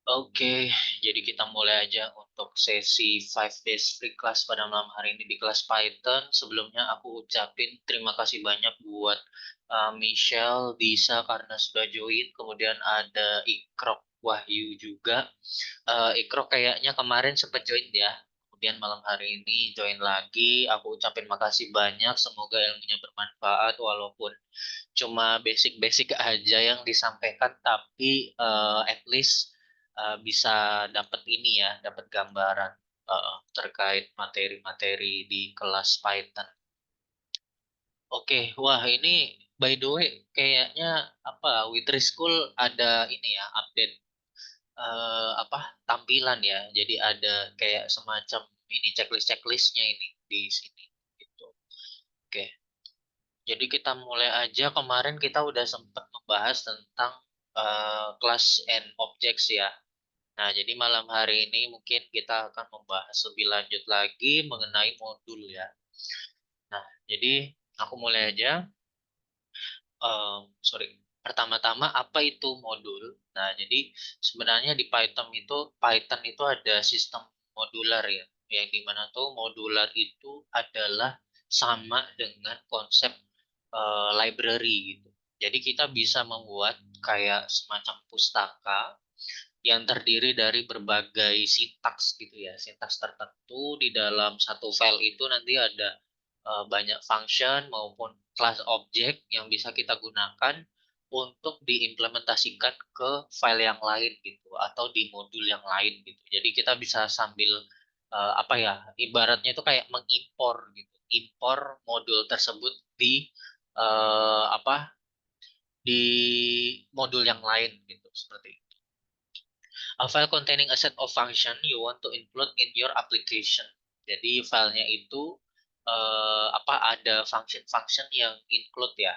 Oke, jadi kita mulai aja untuk sesi 5 days free class pada malam hari ini di kelas Python. Sebelumnya aku ucapin terima kasih banyak buat Michelle, Disa karena sudah join. Kemudian ada Ikrok Wahyu juga. Ikrok kayaknya kemarin sempat join ya. Kemudian malam hari ini join lagi. Aku ucapin makasih banyak. Semoga ilmunya bermanfaat walaupun cuma basic-basic aja yang disampaikan, tapi at least bisa dapat ini ya, dapat gambaran terkait materi-materi di kelas Python. Oke, wah ini by the way kayaknya apa Witri School ada ini ya update apa tampilan ya. Jadi ada kayak semacam ini checklistnya ini di sini gitu. Oke. Jadi kita mulai aja. Kemarin kita udah sempat membahas tentang class and objects ya. Nah, jadi malam hari ini mungkin kita akan membahas lebih lanjut lagi mengenai modul ya. Nah, jadi aku mulai aja. Sorry. Pertama-tama apa itu modul? Nah, jadi sebenarnya di Python itu ada sistem modular ya. Yang dimana tuh modular itu adalah sama dengan konsep library gitu. Jadi kita bisa membuat kayak semacam pustaka yang terdiri dari berbagai sintaks gitu ya, sintaks tertentu di dalam satu file itu nanti ada banyak function maupun class object yang bisa kita gunakan untuk diimplementasikan ke file yang lain gitu atau di modul yang lain gitu. Jadi kita bisa sambil apa ya, ibaratnya itu kayak mengimpor gitu, impor modul tersebut di apa di modul yang lain gitu seperti itu. A file containing a set of function you want to include in your application. Jadi filenya itu apa ada function-function yang include ya.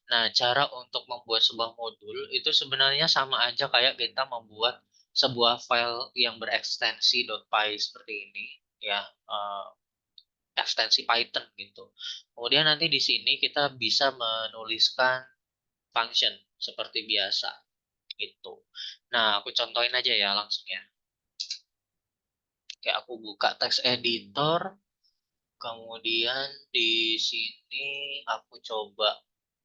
Nah, cara untuk membuat sebuah modul itu sebenarnya sama aja kayak kita membuat sebuah file yang berekstensi .py seperti ini ya, eh, ekstensi Python gitu. Kemudian nanti di sini kita bisa menuliskan function seperti biasa gitu. Nah, aku contohin aja ya langsung ya. Kayak aku buka text editor, kemudian di sini aku coba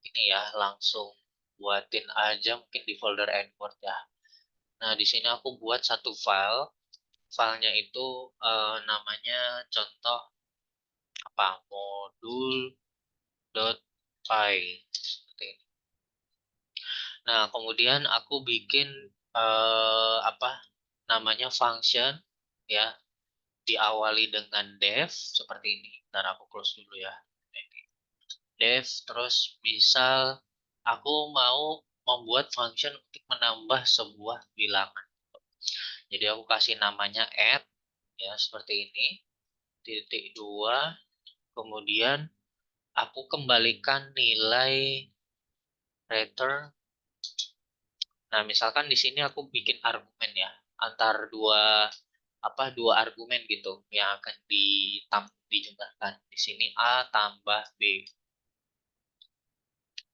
ini ya langsung buatin aja mungkin di folder Edward ya. Nah, di sini aku buat satu file. Filenya itu namanya contoh apa modul.py seperti ini. Nah, kemudian aku bikin apa namanya function ya, diawali dengan def seperti ini. Ntar aku close dulu ya. Def, terus misal aku mau membuat function untuk menambah sebuah bilangan. Jadi aku kasih namanya add ya seperti ini. Titik dua, kemudian aku kembalikan nilai return. Nah, misalkan di sini aku bikin argumen ya antar dua argumen gitu yang akan dijumlahkan. Di sini A tambah B.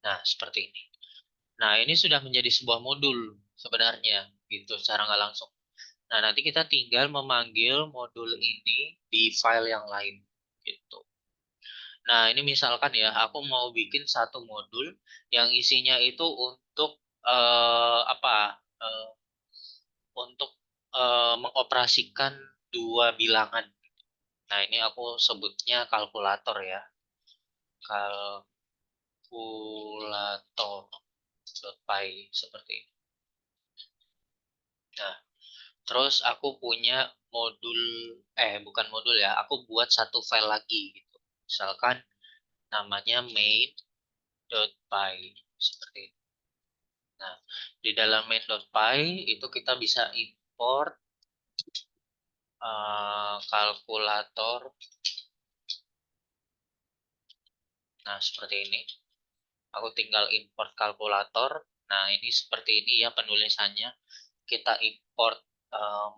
Nah, seperti ini. Nah, ini sudah menjadi sebuah modul sebenarnya gitu secara nggak langsung. Nah, nanti kita tinggal memanggil modul ini di file yang lain gitu. Nah, ini misalkan ya, aku mau bikin satu modul yang isinya itu untuk apa? eh, untuk mengoperasikan dua bilangan. Nah, ini aku sebutnya kalkulator ya. Kalkulator.py seperti ini. Nah, terus aku punya modul, bukan modul ya, aku buat satu file lagi gitu. Misalkan namanya main.py seperti ini. Nah, di dalam main.py itu kita bisa import kalkulator. Nah, seperti ini. Aku tinggal import kalkulator. Nah, ini seperti ini ya penulisannya. Kita import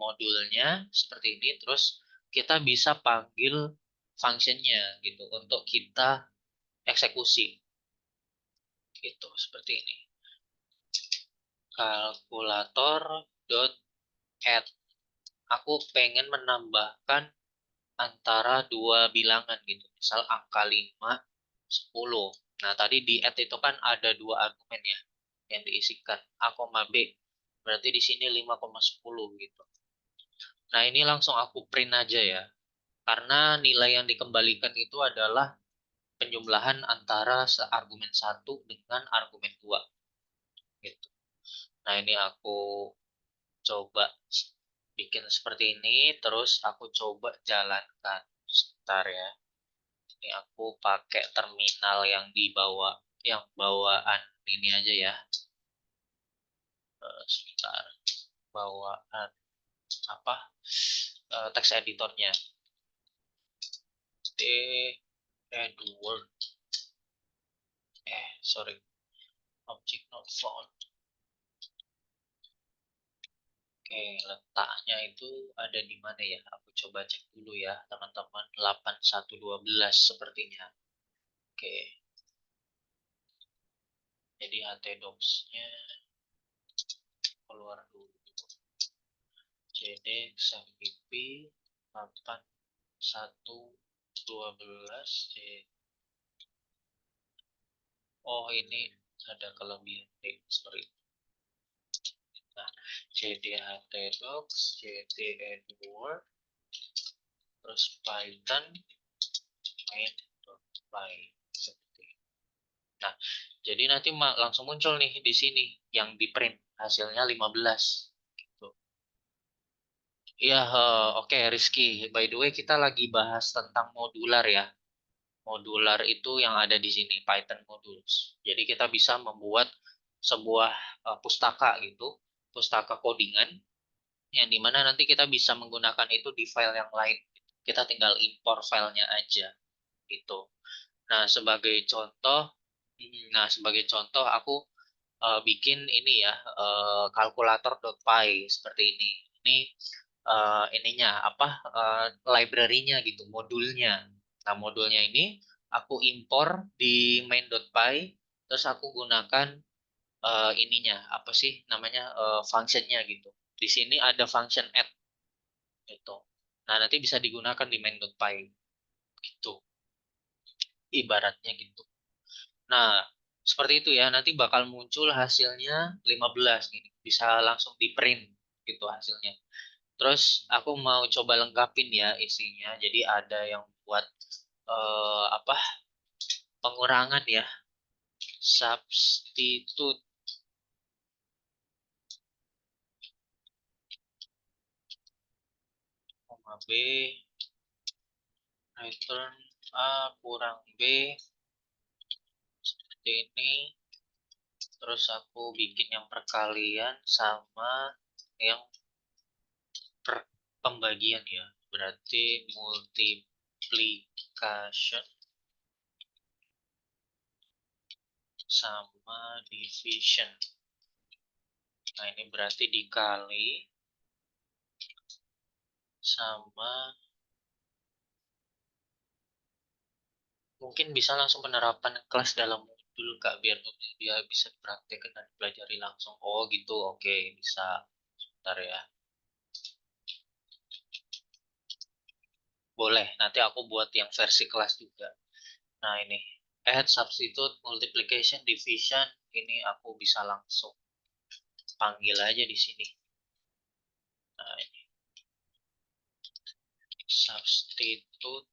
modulnya seperti ini. Terus kita bisa panggil functionnya gitu untuk kita eksekusi. Gitu, seperti ini. Kalkulator.py. add. Aku pengen menambahkan antara dua bilangan gitu. Misal angka 5, 10. Nah, tadi di add itu kan ada dua argumen ya yang diisikan. A, B. Berarti di sini 5,10 gitu. Nah, ini langsung aku print aja ya. Karena nilai yang dikembalikan itu adalah penjumlahan antara argumen 1 dengan argumen 2 gitu. Nah, ini aku coba bikin seperti ini, terus aku coba jalankan. Sebentar ya. Ini aku pakai terminal yang dibawa, yang bawaan ini aja ya. Sebentar. Bawaan apa? Text editornya. Edward. Sorry. Object not found. Oke, letaknya itu ada di mana ya? Aku coba cek dulu ya, teman-teman. 8112 sepertinya. Oke. Jadi htdocs-nya keluar dulu. JD XMPP 8112 Oh, ini ada kelebihan. Sorry. Nah, JD htdocs, JD Edward, terus Python main.py seperti. Nah, jadi nanti langsung muncul nih di sini yang di print hasilnya 15 gitu. Iya, oke Rizky. By the way, kita lagi bahas tentang modular ya. Modular itu yang ada di sini, Python modules. Jadi kita bisa membuat sebuah pustaka gitu, pustaka codingan, yang dimana nanti kita bisa menggunakan itu di file yang lain. Kita tinggal impor filenya aja gitu. Nah, sebagai contoh aku bikin ini ya, kalkulator.py seperti ini. Ini ininya apa, library-nya gitu, modulnya. Nah, modulnya ini aku impor di main.py, terus aku gunakan ininya apa sih namanya, functionnya gitu. Di sini ada function add gitu. Nah, nanti bisa digunakan di main.py gitu. Ibaratnya gitu. Nah, seperti itu ya. Nanti bakal muncul hasilnya 15 nih. Bisa langsung di print gitu hasilnya. Terus aku mau coba lengkapin ya isinya. Jadi ada yang buat apa, pengurangan ya. Substitute, koma B, return A kurang B, seperti ini. Terus aku bikin yang perkalian sama yang pembagian ya. Berarti multiplication sama division. Nah, ini berarti dikali sama, mungkin bisa langsung penerapan kelas dalam modul Kak, biar dia bisa praktekkan dan pelajari langsung. Oh gitu, oke, bisa. Bentar ya. Boleh, nanti aku buat yang versi kelas juga. Nah, ini add, substitute, multiplication, division, ini aku bisa langsung panggil aja di sini. Nah, ini substitute,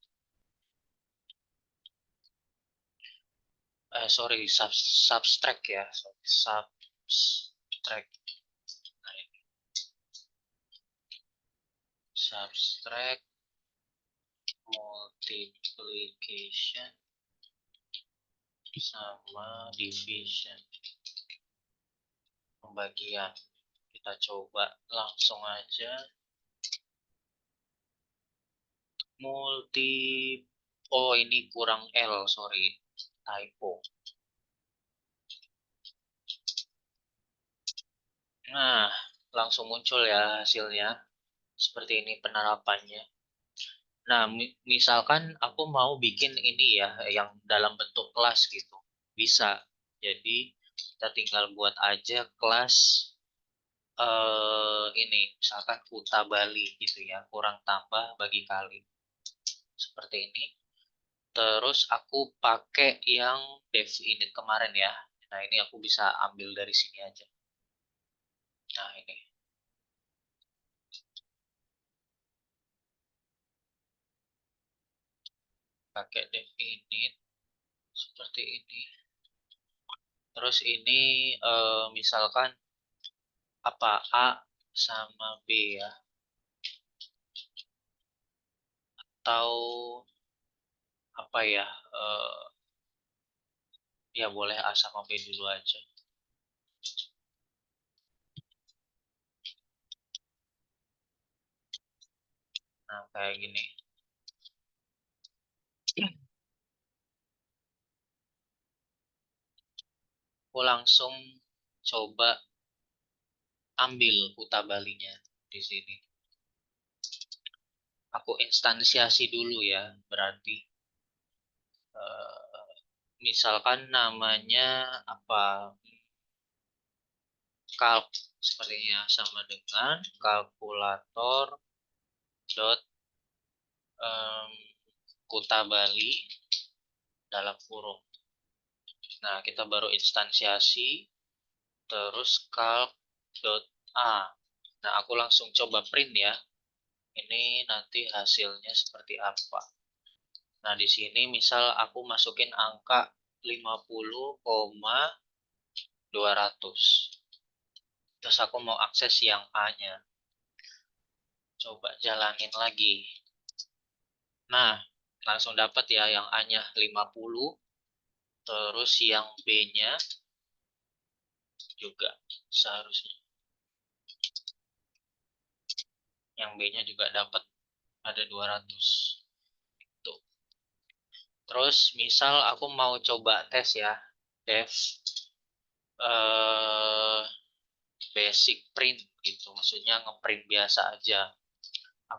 subtract ya, subtract. Nah, ini subtract, multiplication sama division, pembagian. Kita coba langsung aja. Oh, ini kurang L, sorry, typo. Nah, langsung muncul ya hasilnya. Seperti ini penerapannya. Nah, misalkan aku mau bikin ini ya, yang dalam bentuk kelas gitu. Bisa. Jadi, kita tinggal buat aja kelas ini misalkan Kuta Bali gitu ya, kurang tambah bagi kali. Seperti ini. Terus aku pakai yang dev init kemarin ya. Nah, ini aku bisa ambil dari sini aja. Nah, ini. Pakai dev init seperti ini. Terus ini misalkan apa A sama B ya. Atau apa ya? Ya boleh A sama B dulu aja. Nah, kayak gini. Aku langsung coba ambil Kuta Balinya di sini. Aku instansiasi dulu ya, berarti eh, misalkan namanya apa, kalk, sepertinya sama dengan kalkulator dot Kuta Bali dalam kurung. Nah, kita baru instansiasi terus kalk dot a. Nah, aku langsung coba print ya. Ini nanti hasilnya seperti apa. Nah, di sini misal aku masukin angka 50,200. Terus aku mau akses yang A-nya. Coba jalanin lagi. Nah, langsung dapat ya yang A-nya 50. Terus yang B-nya juga seharusnya. Yang B-nya juga dapat ada 200. Tuh. Terus misal aku mau coba tes ya. Dev eh, basic print gitu. Maksudnya ngeprint biasa aja.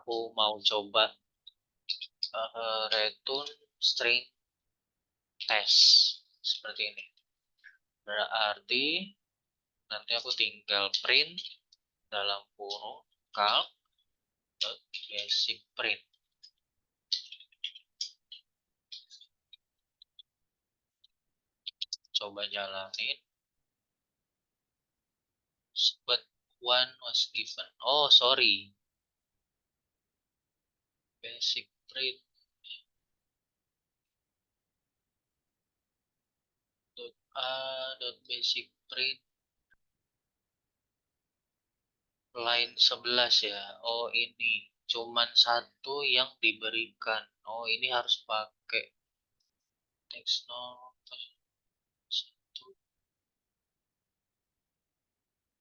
Aku mau coba return string test seperti ini. Berarti nanti aku tinggal print dalam kurung calc basic print. Coba jalanin. But one was given. Oh, sorry. Basic print dot a dot basic print line 11 ya. Oh, ini cuman satu yang diberikan. Oh, ini harus pakai text note.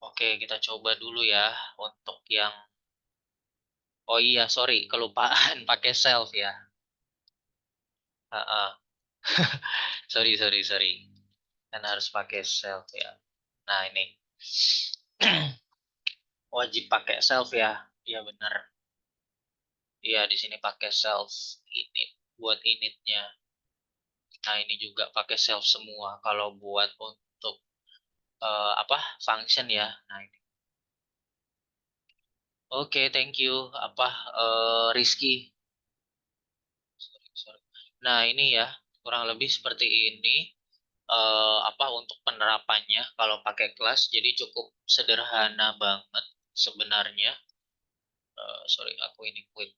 Oke, kita coba dulu ya untuk yang oh iya, sorry, kelupaan pakai self ya. Sorry, sorry, sorry. Kan harus pakai self ya. Nah, ini. Wajib pakai self ya. Iya benar. Iya, di sini pakai self init buat initnya. Nah, ini juga pakai self semua kalau buat untuk apa? Function ya. Nah, ini. Oke, thank you. Apa Rizky? Sorry. Nah, ini ya, kurang lebih seperti ini. Apa untuk penerapannya kalau pakai kelas, jadi cukup sederhana banget sebenarnya. Sorry, aku ini quit.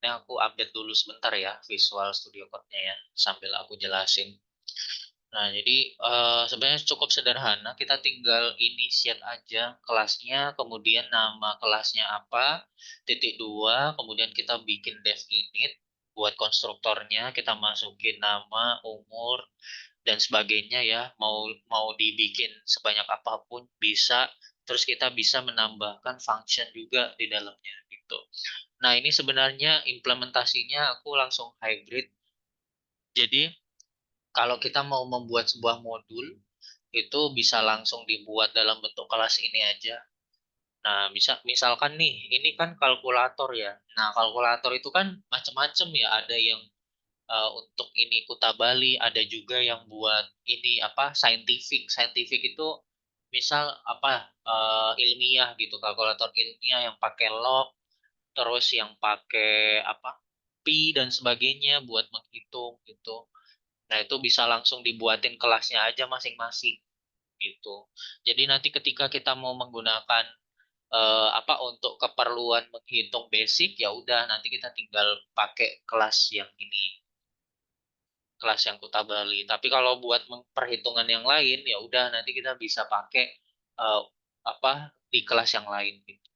Ini aku update dulu sebentar ya Visual Studio Code-nya ya, sambil aku jelasin. Nah, jadi sebenarnya cukup sederhana. Kita tinggal initiate aja kelasnya, kemudian nama kelasnya apa, titik dua, kemudian kita bikin dev init buat konstruktornya, kita masukin nama, umur, dan sebagainya ya. Mau dibikin sebanyak apapun bisa. Terus kita bisa menambahkan function juga di dalamnya gitu. Nah, ini sebenarnya implementasinya aku langsung hybrid. Jadi kalau kita mau membuat sebuah modul, itu bisa langsung dibuat dalam bentuk kelas ini aja. Nah, bisa misalkan nih, ini kan kalkulator ya. Nah, kalkulator itu kan macam-macam ya. Ada yang untuk ini Kuta Bali, ada juga yang buat ini apa scientific. Scientific itu misal apa ilmiah gitu, kalkulator ilmiah yang pakai log, terus yang pakai apa pi dan sebagainya buat menghitung gitu. Nah, itu bisa langsung dibuatin kelasnya aja masing-masing gitu. Jadi nanti ketika kita mau menggunakan apa untuk keperluan menghitung basic, ya udah nanti kita tinggal pakai kelas yang ini, kelas yang Kuta Bali. Tapi kalau buat perhitungan yang lain, ya udah nanti kita bisa pakai eh, apa di kelas yang lain gitu.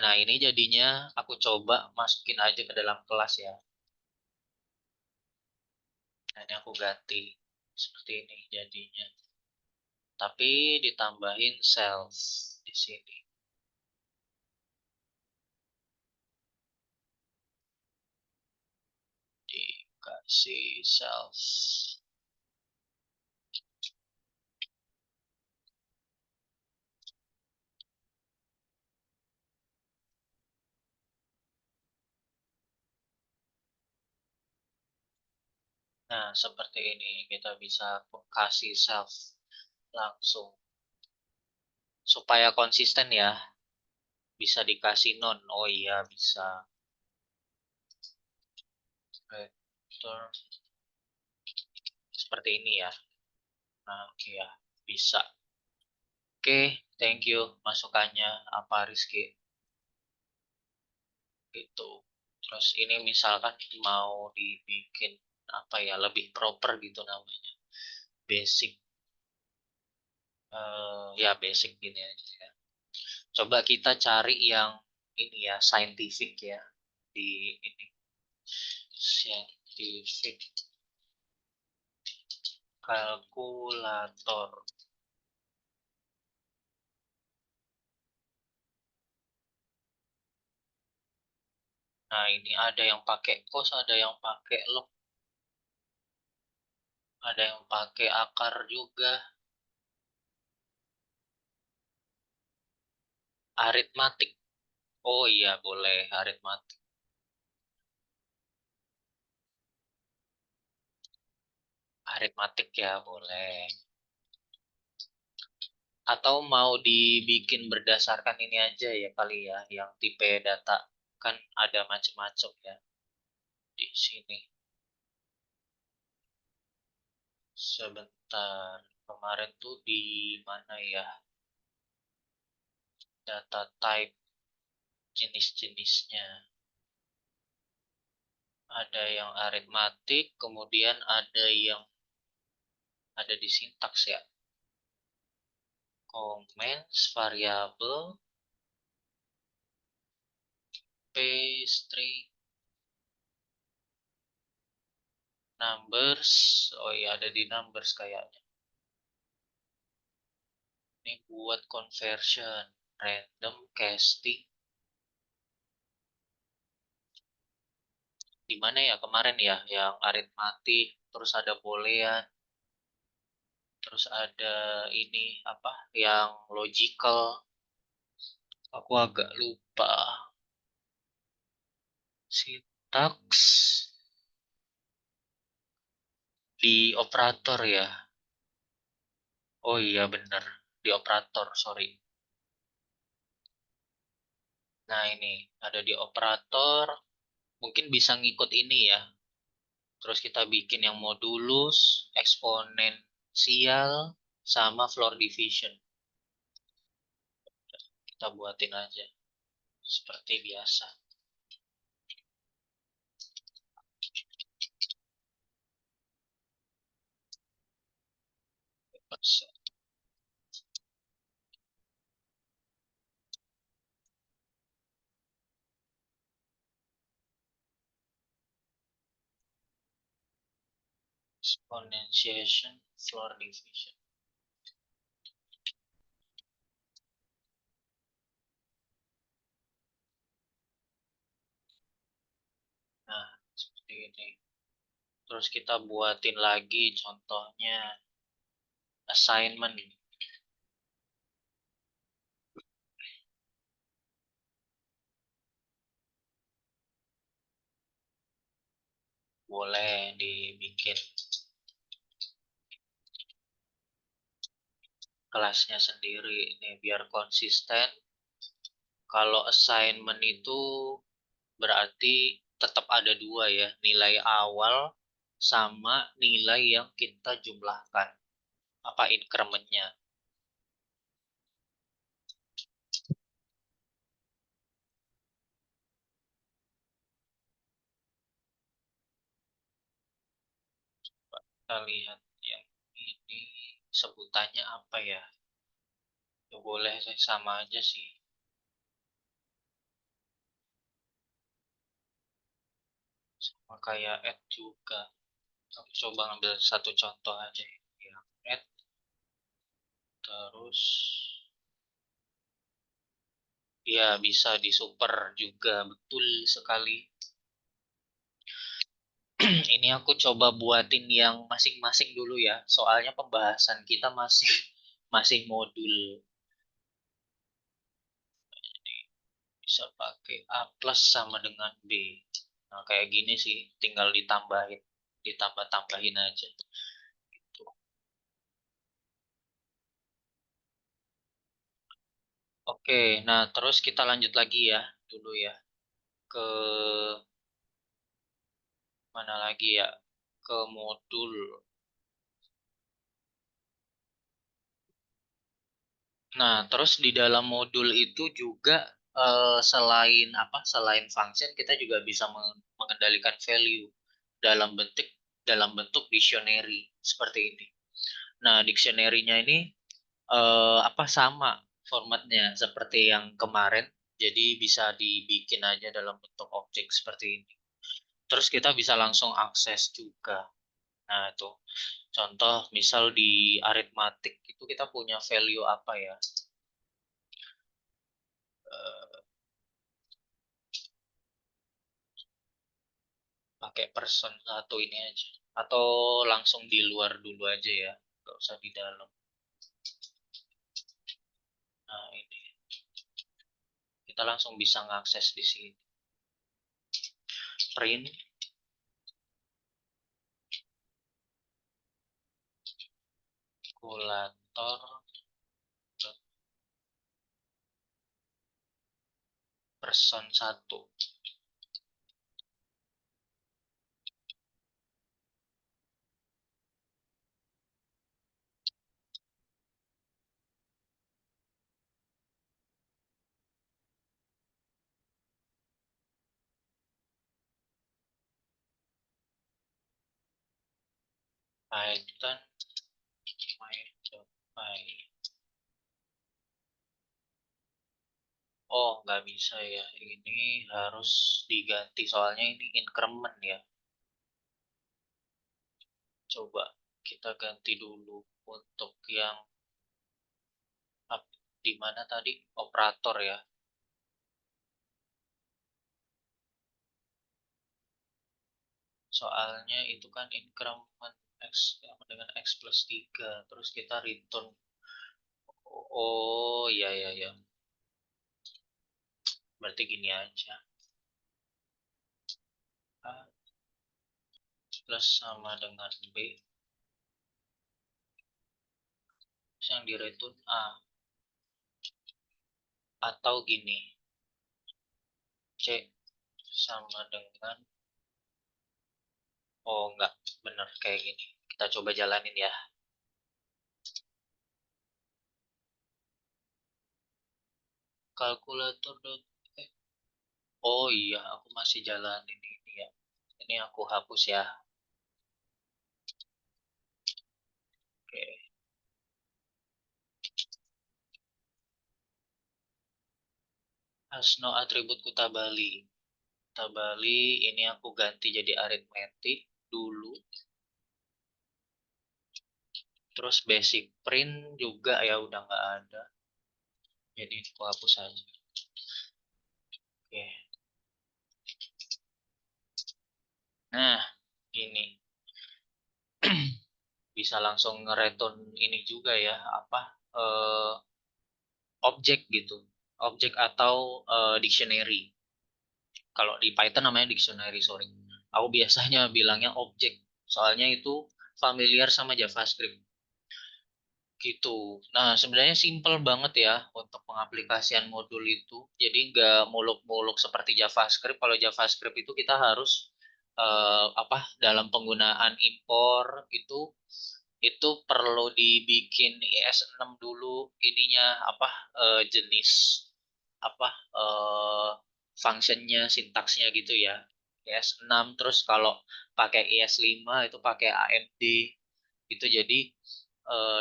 Nah, ini jadinya aku coba masukin aja ke dalam kelas ya. Nah, ini aku ganti seperti ini jadinya. Tapi ditambahin cells di sini. Dikasih cells. Nah, seperti ini kita bisa kasih self langsung. Supaya konsisten ya, bisa dikasih non. Oh iya, bisa. Vector seperti ini ya. Nah, oke ya, bisa. Oke, thank you masukannya apa Rizky gitu. Terus ini misalkan mau dibikin apa ya, lebih proper gitu namanya. Basic ya basic gini aja ya. Coba kita cari yang ini ya, scientific ya di ini. Scientific kalkulator. Nah, ini ada yang pakai cos, ada yang pakai log, ada yang pakai akar juga. Aritmatik. Oh iya, boleh aritmatik. Aritmatik ya, boleh. Atau mau dibikin berdasarkan ini aja ya kali ya, yang tipe data. Kan ada macam-macam ya di sini. Sebentar. Kemarin tuh di mana ya? Data type jenis-jenisnya. Ada yang aritmatik, kemudian ada yang ada di sintaks ya. Comments, variabel, pastry, numbers. Oh iya, ada di numbers kayaknya. Ini buat conversion, random casting. Di mana ya kemarin ya, yang aritmatik, terus ada boolean, terus ada ini apa, yang logical. Aku agak lupa. Sintaks di operator ya. Oh iya bener, di operator, sorry. Nah ini, ada di operator, mungkin bisa ngikut ini ya. Terus kita bikin yang modulus, eksponensial, sama floor division. Kita buatin aja, seperti biasa. Exponentiation, floor division. Nah, seperti ini. Terus kita buatin lagi contohnya assignment. Boleh dibikin. kelasnya sendiri. Ini biar konsisten. Kalau assignment itu berarti tetap ada dua ya, nilai awal sama nilai yang kita jumlahkan, apa incrementnya. Kita lihat yang ini sebutannya apa ya? Ya boleh sama aja sih. Sama kayak add juga. Aku coba ngambil satu contoh aja ya. Add terus ya bisa di super juga, betul sekali. Ini aku coba buatin yang masing-masing dulu ya. Soalnya pembahasan kita masih masih modul. Bisa pakai A plus sama dengan B. Nah, kayak gini sih, tinggal ditambahin, ditambah-tambahin aja. Gitu. Oke, nah terus kita lanjut lagi ya, dulu ya, ke mana lagi ya? Ke modul. Nah, terus di dalam modul itu juga selain apa? Selain function, kita juga bisa mengendalikan value dalam bentuk dictionary seperti ini. Nah, dictionary-nya ini apa sama formatnya seperti yang kemarin. Jadi bisa dibikin aja dalam bentuk objek seperti ini. Terus kita bisa langsung akses juga. Nah, itu contoh misal di aritmatik itu kita punya value apa ya? Eh, pakai person satu ini aja. Atau langsung di luar dulu aja ya. Nggak usah di dalam. Nah, ini. Kita langsung bisa ngakses di sini. Print kalkulator person satu. Python my.py. Oh, nggak bisa ya. Ini harus diganti. Soalnya ini increment ya. Coba kita ganti dulu untuk yang di mana tadi? Operator ya. Soalnya itu kan increment X sama dengan X plus 3. Terus kita return. Oh, iya, iya, iya. Berarti gini aja. A plus sama dengan B. Yang di return A. Atau gini. C sama dengan. Oh, enggak. Bener kayak gini. Kita coba jalanin ya. Kalkulator. Oh iya, aku masih jalanin ini ya. Ini aku hapus ya. Oke. Asno atribut Kutabali. Kutabali ini aku ganti jadi aritmetik dulu. Terus basic print juga ya udah nggak ada. Jadi aku hapus aja. Oke. Nah, ini bisa langsung ngereturn ini juga ya, apa objek gitu. Objek atau dictionary. Kalau di Python namanya dictionary, sorry. Aku biasanya bilangnya objek, soalnya itu familiar sama JavaScript. Gitu. Nah, sebenarnya simple banget ya untuk pengaplikasian modul itu. Jadi nggak muluk-muluk seperti JavaScript. Kalau JavaScript itu kita harus apa dalam penggunaan impor itu perlu dibikin IS6 dulu ininya apa jenis apa functionnya sintaksnya gitu ya. IS6 terus kalau pakai IS5 itu pakai AMD itu jadi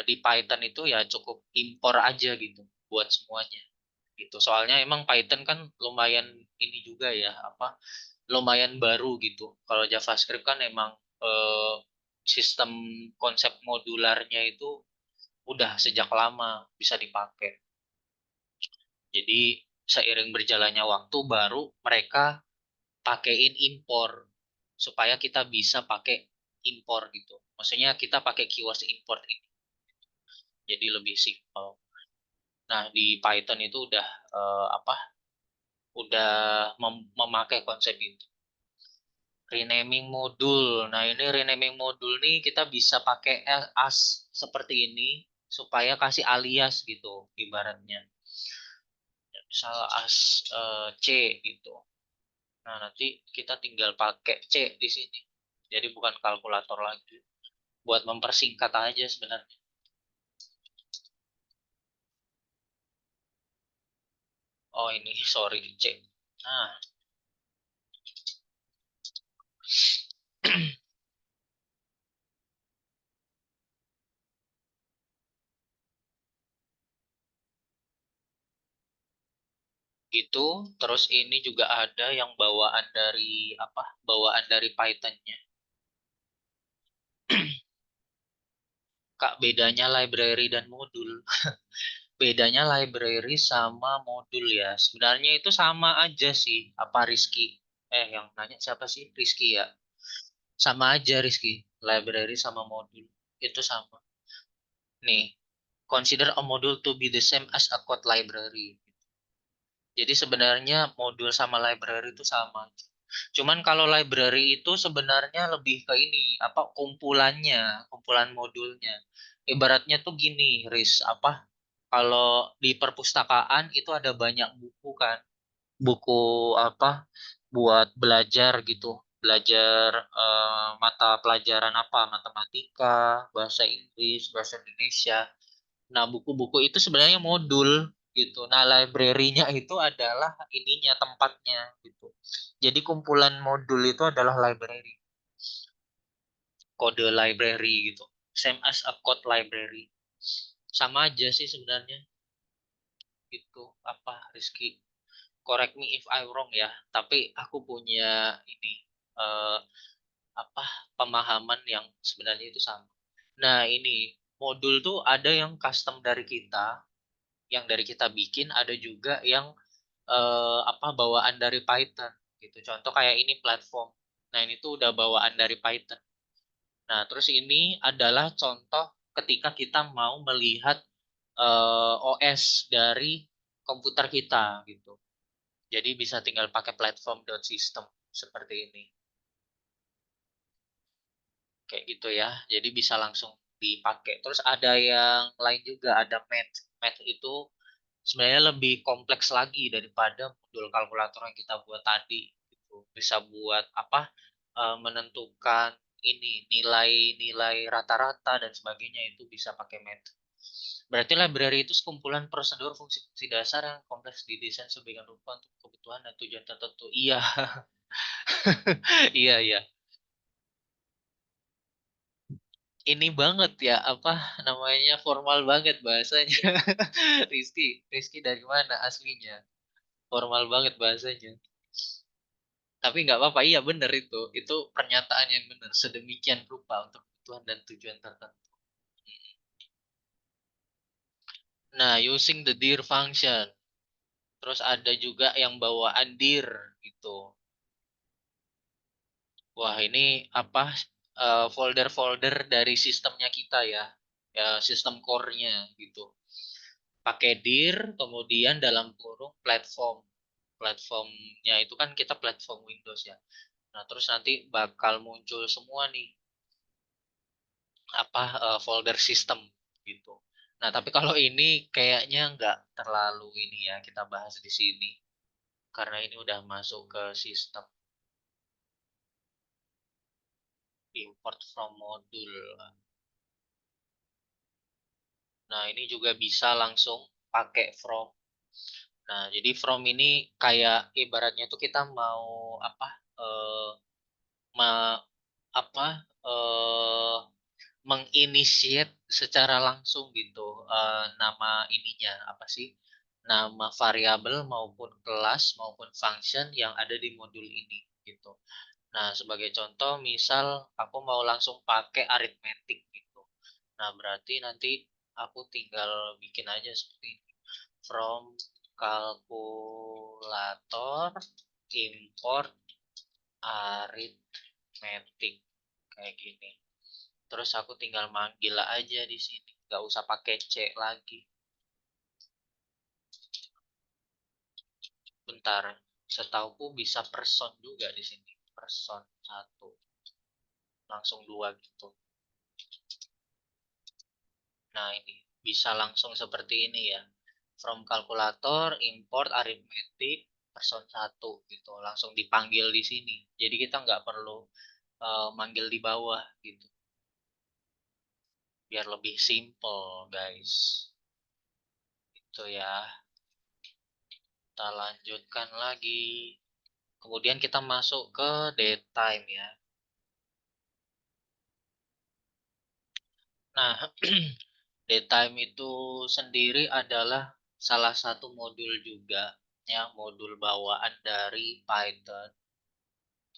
di Python itu ya cukup impor aja gitu buat semuanya gitu. Soalnya emang Python kan lumayan ini juga ya apa lumayan baru gitu. Kalau JavaScript kan emang sistem konsep modularnya itu udah sejak lama bisa dipakai. Jadi seiring berjalannya waktu baru mereka pakein impor supaya kita bisa pakai impor gitu. Maksudnya kita pakai keyword import ini. Jadi lebih simpel. Nah, di Python itu udah apa? Udah memakai konsep itu. Renaming modul. Nah, ini renaming modul nih kita bisa pakai as seperti ini supaya kasih alias gitu ibaratnya. Misal as C gitu. Nah, nanti kita tinggal pakai C di sini. Jadi bukan kalkulator lagi. Buat mempersingkat aja sebenarnya. Oh, ini sorry C. Nah, itu terus ini juga ada yang bawaan dari apa? Bawaan dari Python-nya. Kak, bedanya library dan modul. Bedanya library sama modul ya. Sebenarnya itu sama aja sih. Apa Rizky? Yang nanya siapa sih? Rizky ya. Sama aja Rizky. Library sama modul. Itu sama. Nih, consider a module to be the same as a code library. Jadi sebenarnya modul sama library itu sama. Cuman kalau library itu sebenarnya lebih ke ini, apa kumpulannya, kumpulan modulnya. Ibaratnya tuh gini, Riz, apa kalau di perpustakaan itu ada banyak buku kan, buku apa buat belajar gitu, belajar mata pelajaran apa, matematika, bahasa Inggris, bahasa Indonesia. Nah, buku-buku itu sebenarnya modul gitu. Nah, library-nya itu adalah ininya tempatnya gitu. Jadi kumpulan modul itu adalah library, kode library gitu. Same as a code library. Sama aja sih sebenarnya itu apa Rizky. Correct me if I'm wrong ya. Tapi aku punya ini eh, apa pemahaman yang sebenarnya itu sama. Nah, ini modul tuh ada yang custom dari kita, yang dari kita bikin, ada juga yang apa bawaan dari Python gitu. Contoh kayak ini platform. Nah, ini tuh udah bawaan dari Python. Nah, terus ini adalah contoh ketika kita mau melihat OS dari komputer kita gitu. Jadi bisa tinggal pakai platform.system seperti ini. Kayak gitu ya. Jadi bisa langsung dipakai. Terus ada yang lain juga, ada math. Math itu sebenarnya lebih kompleks lagi daripada modul kalkulator yang kita buat tadi gitu. Bisa buat apa menentukan ini nilai-nilai rata-rata dan sebagainya itu bisa pakai math. Berarti library itu sekumpulan prosedur fungsi-fungsi dasar yang kompleks didesain sebagai rupa untuk kebutuhan dan tujuan tertentu. Iya, iya, iya. Ini banget ya, apa namanya formal banget bahasanya. Rizky, Rizky dari mana aslinya? Formal banget bahasanya. Tapi nggak apa-apa, iya bener itu pernyataan yang benar. Sedemikian rupa untuk kebutuhan dan tujuan tertentu. Nah, using the dir function. Terus ada juga yang bawaan dir gitu. Wah, ini apa folder-folder dari sistemnya kita ya. Ya, sistem core-nya gitu. Pakai dir, kemudian dalam kurung platform. Platformnya itu kan kita platform Windows ya. Nah, terus nanti bakal muncul semua nih apa folder sistem gitu. Nah, tapi kalau ini kayaknya nggak terlalu ini ya kita bahas di sini. Karena ini udah masuk ke sistem import from module. Nah, ini juga bisa langsung pakai from. Nah, jadi from ini kayak ibaratnya tuh kita mau apa? eh ma, apa? eh Menginitiate secara langsung gitu nama ininya apa sih? Nama variabel maupun kelas maupun function yang ada di modul ini gitu. Nah, sebagai contoh, misal aku mau langsung pakai aritmetik gitu. Nah, berarti nanti aku tinggal bikin aja seperti ini. From kalkulator import aritmetik kayak gini. Terus aku tinggal manggil aja di sini, nggak usah pakai C lagi. Bentar, setauku bisa person juga di sini. Person satu, langsung dua gitu. Nah, ini bisa langsung seperti ini ya. From kalkulator, import arithmetic, person satu gitu. Langsung dipanggil di sini. Jadi kita nggak perlu manggil di bawah gitu. Biar lebih simple, guys. Itu ya. Kita lanjutkan lagi. Kemudian kita masuk ke datetime ya. Nah, datetime itu sendiri adalah salah satu modul juga ya, modul bawaan dari Python.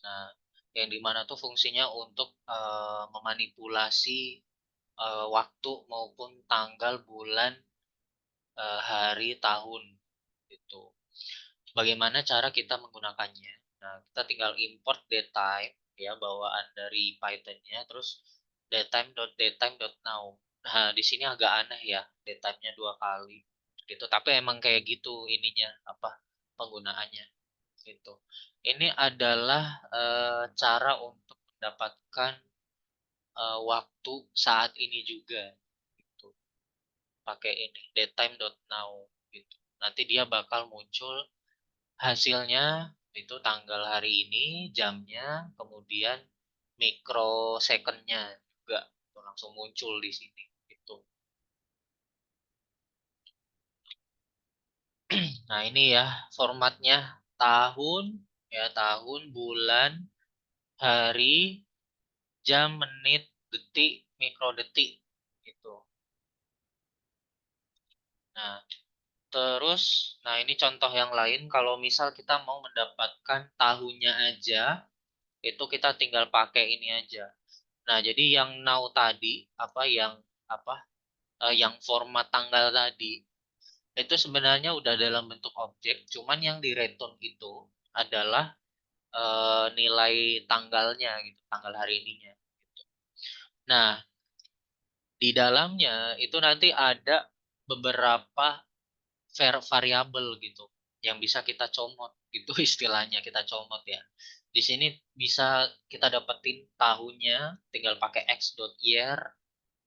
Nah, yang dimana tuh fungsinya untuk memanipulasi waktu maupun tanggal, bulan, hari, tahun gitu. Bagaimana cara kita menggunakannya? Nah, kita tinggal import datetime ya bawaan dari Python-nya, terus datetime.datetime.now. Nah, di sini agak aneh ya, datetime-nya dua kali gitu. Tapi emang kayak gitu ininya apa penggunaannya gitu. Ini adalah cara untuk mendapatkan waktu saat ini juga gitu. Pakai ini datetime.now gitu. Nanti dia bakal muncul hasilnya itu tanggal hari ini, jamnya, kemudian mikrosecondnya juga itu langsung muncul di sini. Gitu. Nah ini ya formatnya tahun, ya tahun, bulan, hari, jam, menit, detik, mikrodetik gitu. Nah terus, nah ini contoh yang lain kalau misal kita mau mendapatkan tahunnya aja, itu kita tinggal pakai ini aja. Nah, jadi yang now tadi apa yang format tanggal tadi itu sebenarnya udah dalam bentuk objek, cuman yang di return itu adalah nilai tanggalnya gitu, tanggal hari ininya. Nah, di dalamnya itu nanti ada beberapa variabel gitu yang bisa kita comot gitu istilahnya kita comot ya. Di sini bisa kita dapetin tahunnya tinggal pakai x.year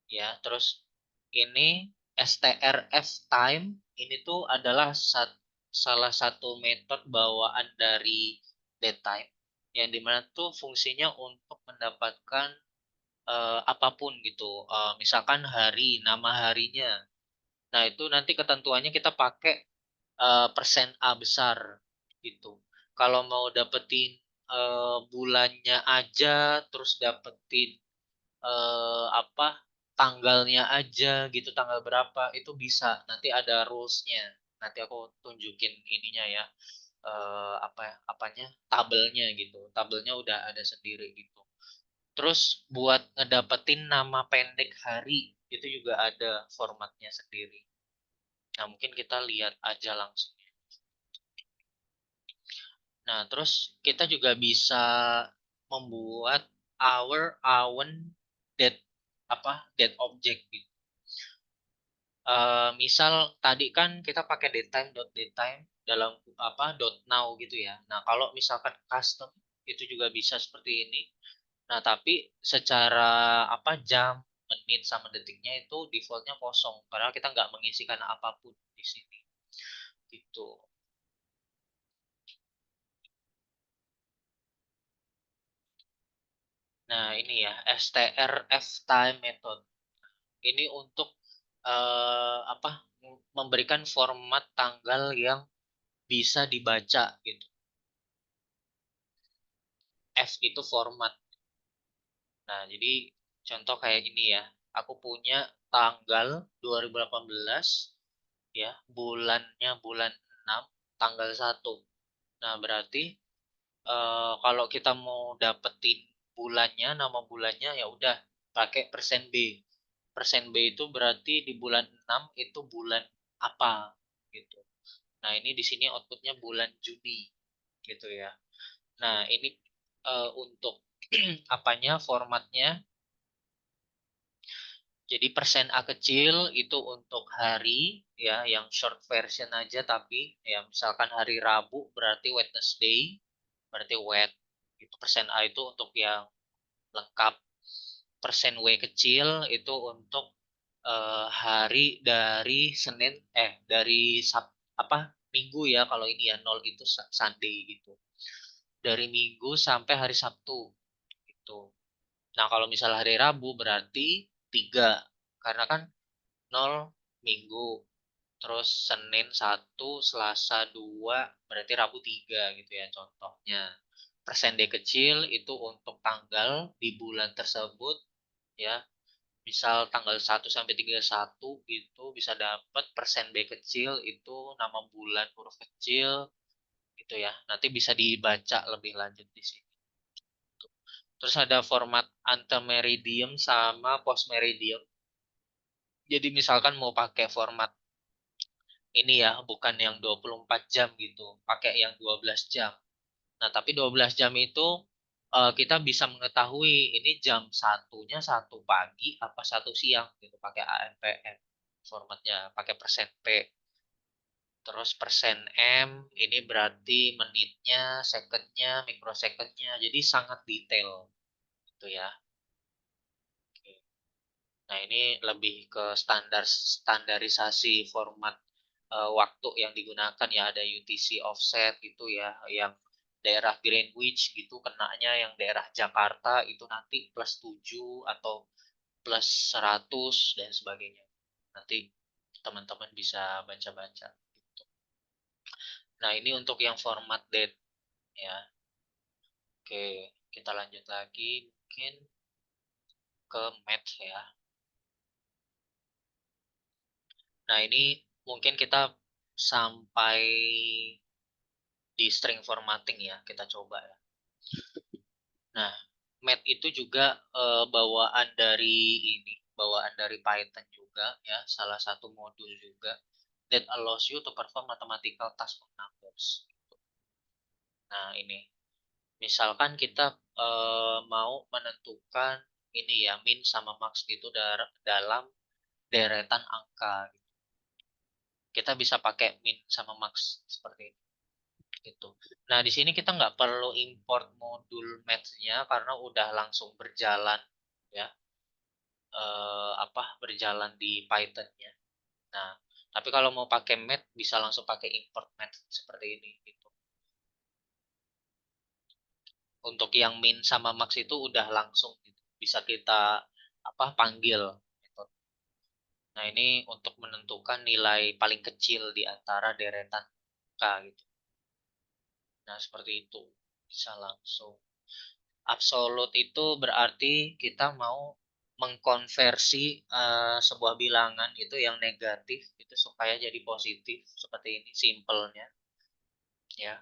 ya. Terus ini strf time ini tuh adalah salah satu metode bawaan dari datetime yang dimana tuh fungsinya untuk mendapatkan apapun gitu. Misalkan hari, nama harinya. Nah, itu nanti ketentuannya kita pakai persen A besar gitu. Kalau mau dapetin bulannya aja, terus dapetin apa tanggalnya aja gitu, tanggal berapa itu bisa. Nanti ada rulesnya. Nanti aku tunjukin ininya ya. Apa apanya tabelnya gitu. Tabelnya udah ada sendiri gitu. Terus buat ngedapetin nama pendek hari itu juga ada formatnya sendiri. Nah, mungkin kita lihat aja langsung. Nah, terus kita juga bisa membuat our, own, date date object gitu. Misal tadi kan kita pakai datetime dalam dot now gitu ya. Nah, kalau misalkan custom itu juga bisa seperti ini. Nah, tapi secara jam menit sama detiknya itu defaultnya kosong karena kita nggak mengisikan apapun di sini gitu. Nah ini ya strf time method ini untuk apa memberikan format tanggal yang bisa dibaca gitu. F itu format. Nah, jadi contoh kayak ini ya. Aku punya tanggal 2018 ya, bulannya bulan 6 tanggal 1. Nah, berarti kalau kita mau dapetin bulannya, nama bulannya ya udah pakai persen B. Persen B itu berarti di bulan 6 itu bulan apa gitu. Nah, ini di sini outputnya bulan Juni gitu ya. Nah, ini untuk apanya formatnya. Jadi persen A kecil itu untuk hari ya yang short version aja tapi ya misalkan hari Rabu berarti Wednesday berarti wet. Itu persen A itu untuk yang lengkap. Persen W kecil itu untuk hari dari Senin dari apa Minggu ya kalau ini ya nol itu Sunday gitu. Dari Minggu sampai hari Sabtu gitu. Nah, kalau misalnya hari Rabu berarti 3 karena kan 0 Minggu, terus Senin 1, Selasa 2, berarti Rabu 3 gitu ya contohnya. Persen D kecil itu untuk tanggal di bulan tersebut ya. Misal tanggal 1 sampai 31 itu bisa dapat persen B kecil itu nama bulan huruf kecil gitu ya. Nanti bisa dibaca lebih lanjut di sini. Terus ada format antemeridium sama postmeridium. Jadi misalkan mau pakai format ini ya, bukan yang 24 jam gitu, pakai yang 12 jam. Nah, tapi 12 jam itu kita bisa mengetahui ini jam satunya 1 pagi apa 1 siang gitu, pakai AMPM formatnya, pakai persen P. Terus persen M, ini berarti menitnya, secondnya, mikrosecondnya, jadi sangat detail gitu ya. Nah, ini lebih ke standarisasi format waktu yang digunakan ya ada UTC offset gitu ya yang daerah Greenwich gitu kenanya yang daerah Jakarta itu nanti plus 7 atau plus 100 dan sebagainya. Nanti teman-teman bisa baca-baca gitu. Nah, ini untuk yang format date ya. Oke, kita lanjut lagi mungkin ke match ya. Nah, ini mungkin kita sampai di string formatting ya, kita coba ya. Nah, Math itu juga bawaan dari Python juga ya, salah satu modul juga that allows you to perform mathematical task on numbers. Nah, ini misalkan kita mau menentukan ini ya min sama max gitu dalam deretan angka gitu. Kita bisa pakai min sama max seperti ini. Gitu. Nah, di sini kita nggak perlu import modul math-nya karena udah langsung berjalan ya, berjalan di Python-nya. Nah, tapi kalau mau pakai math bisa langsung pakai import math seperti ini gitu. Untuk yang min sama max itu udah langsung gitu. Bisa kita panggil gitu. Nah, ini untuk menentukan nilai paling kecil di antara deretan angka gitu. Nah, seperti itu. Bisa langsung. Absolut itu berarti kita mau mengkonversi sebuah bilangan itu yang negatif itu supaya jadi positif seperti ini simpelnya ya.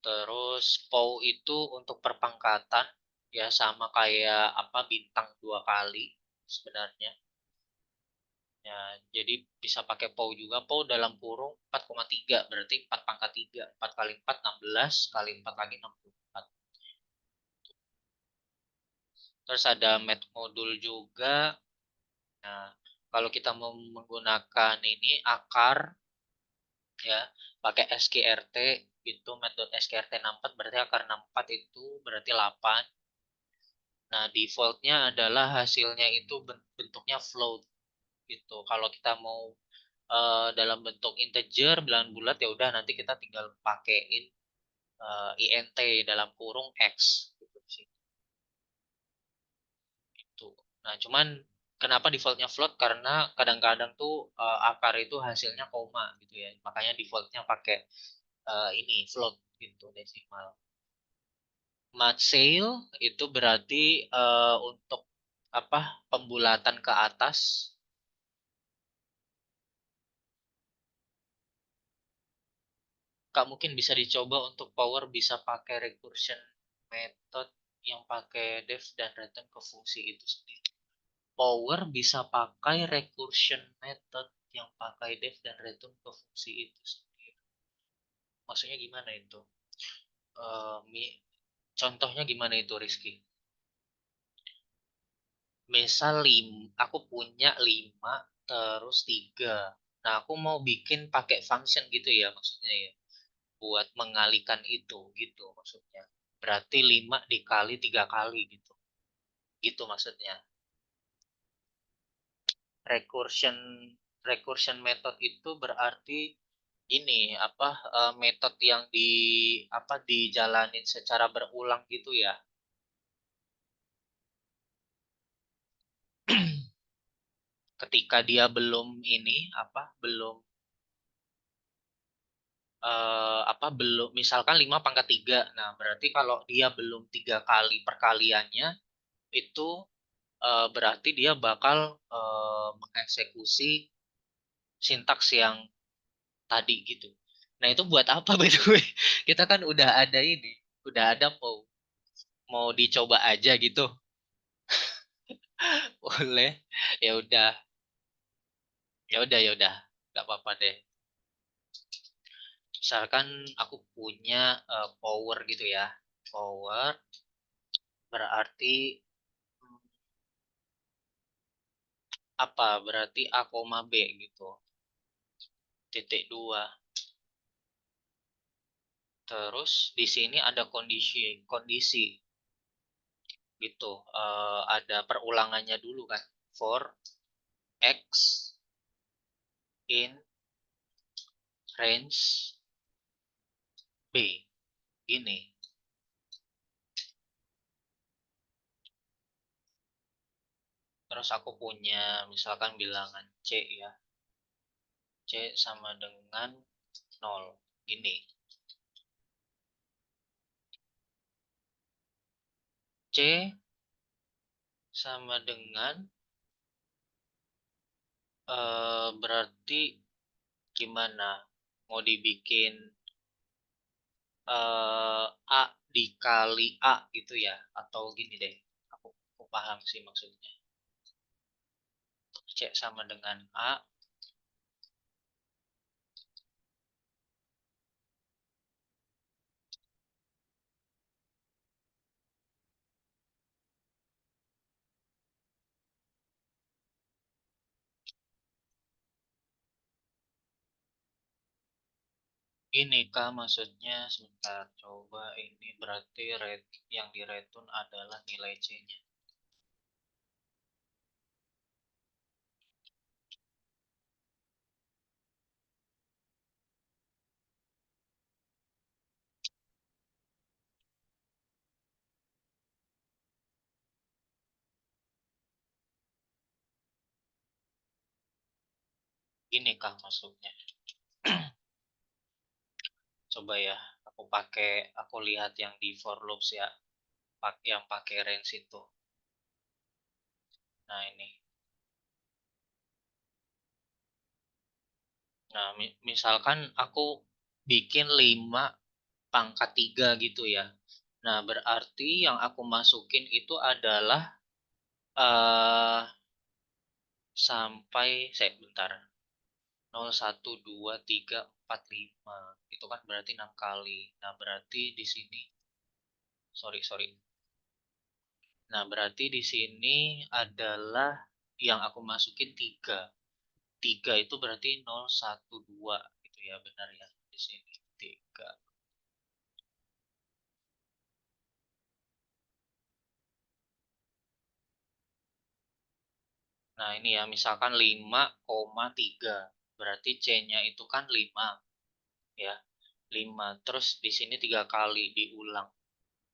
Terus POW itu untuk perpangkatan ya sama kayak bintang 2 kali sebenarnya. Ya, jadi bisa pakai POW juga. POW dalam kurung 4,3 berarti 4 pangkat 3. 4 kali 4 16 kali 4 lagi 64. Terus ada math modul juga. Nah, kalau kita mau menggunakan ini akar ya, pakai SQRT itu metode SQRT 64 berarti akar 64 itu berarti 8. Nah, defaultnya adalah hasilnya itu bentuknya float gitu. Kalau kita mau dalam bentuk integer, bilangan bulat, ya udah nanti kita tinggal pakein int dalam kurung x gitu sih. Itu. Nah, cuman kenapa defaultnya float? Karena kadang-kadang tuh akar itu hasilnya koma gitu ya. Makanya defaultnya pakai ini float gitu desimal. Matsale itu berarti untuk apa? Pembulatan ke atas. Kak mungkin bisa dicoba untuk power bisa pakai recursion method yang pakai def dan return ke fungsi itu sendiri. Power bisa pakai recursion method yang pakai def dan return ke fungsi itu sendiri. Maksudnya gimana itu? Contohnya gimana itu Rizky? Misal aku punya 5 terus 3. Nah, aku mau bikin pakai function gitu ya maksudnya ya. Buat mengalihkan itu gitu maksudnya. Berarti 5 dikali 3 kali gitu. Gitu maksudnya. Recursion recursion method itu berarti ini apa metode yang dijalanin secara berulang gitu ya. Ketika dia belum ini apa belum belum misalkan 5 pangkat 3. Nah, berarti kalau dia belum 3 kali perkaliannya itu berarti dia bakal mengeksekusi sintaks yang tadi gitu. Nah, itu buat apa by the way? Kita kan udah ada ini, udah ada mau dicoba aja gitu. Boleh. Ya udah, ya udah, nggak apa-apa deh. Misalkan aku punya power gitu ya. Power berarti hmm, apa? Berarti A, B gitu. Titik dua. Terus di sini ada kondisi gitu. Ada perulangannya dulu kan. For X in range B. Ini. Terus aku punya misalkan bilangan C ya. C sama dengan 0. Gini. C sama dengan berarti gimana? Mau dibikin A dikali A gitu ya? Atau gini deh. Aku paham sih maksudnya. C sama dengan A. Ini kah maksudnya sebentar coba ini berarti yang diretun adalah nilai C-nya. Ini kah maksudnya? Coba ya, aku lihat yang di for loops ya, yang pakai range itu. Nah ini. Nah misalkan aku bikin 5 pangkat 3 gitu ya. Nah berarti yang aku masukin itu adalah eh sampai saya bentar. 0, 1, 2, 3, 4, 5. Itu kan berarti 6 kali. Nah, berarti di sini sorry. Nah, berarti di sini adalah yang aku masukin 3. 3 itu berarti 0, 1, 2 gitu ya, benar ya. Di sini 3. Nah, ini ya, misalkan 5,3. Berarti C-nya itu kan 5, ya. 5. Terus di sini 3 kali diulang.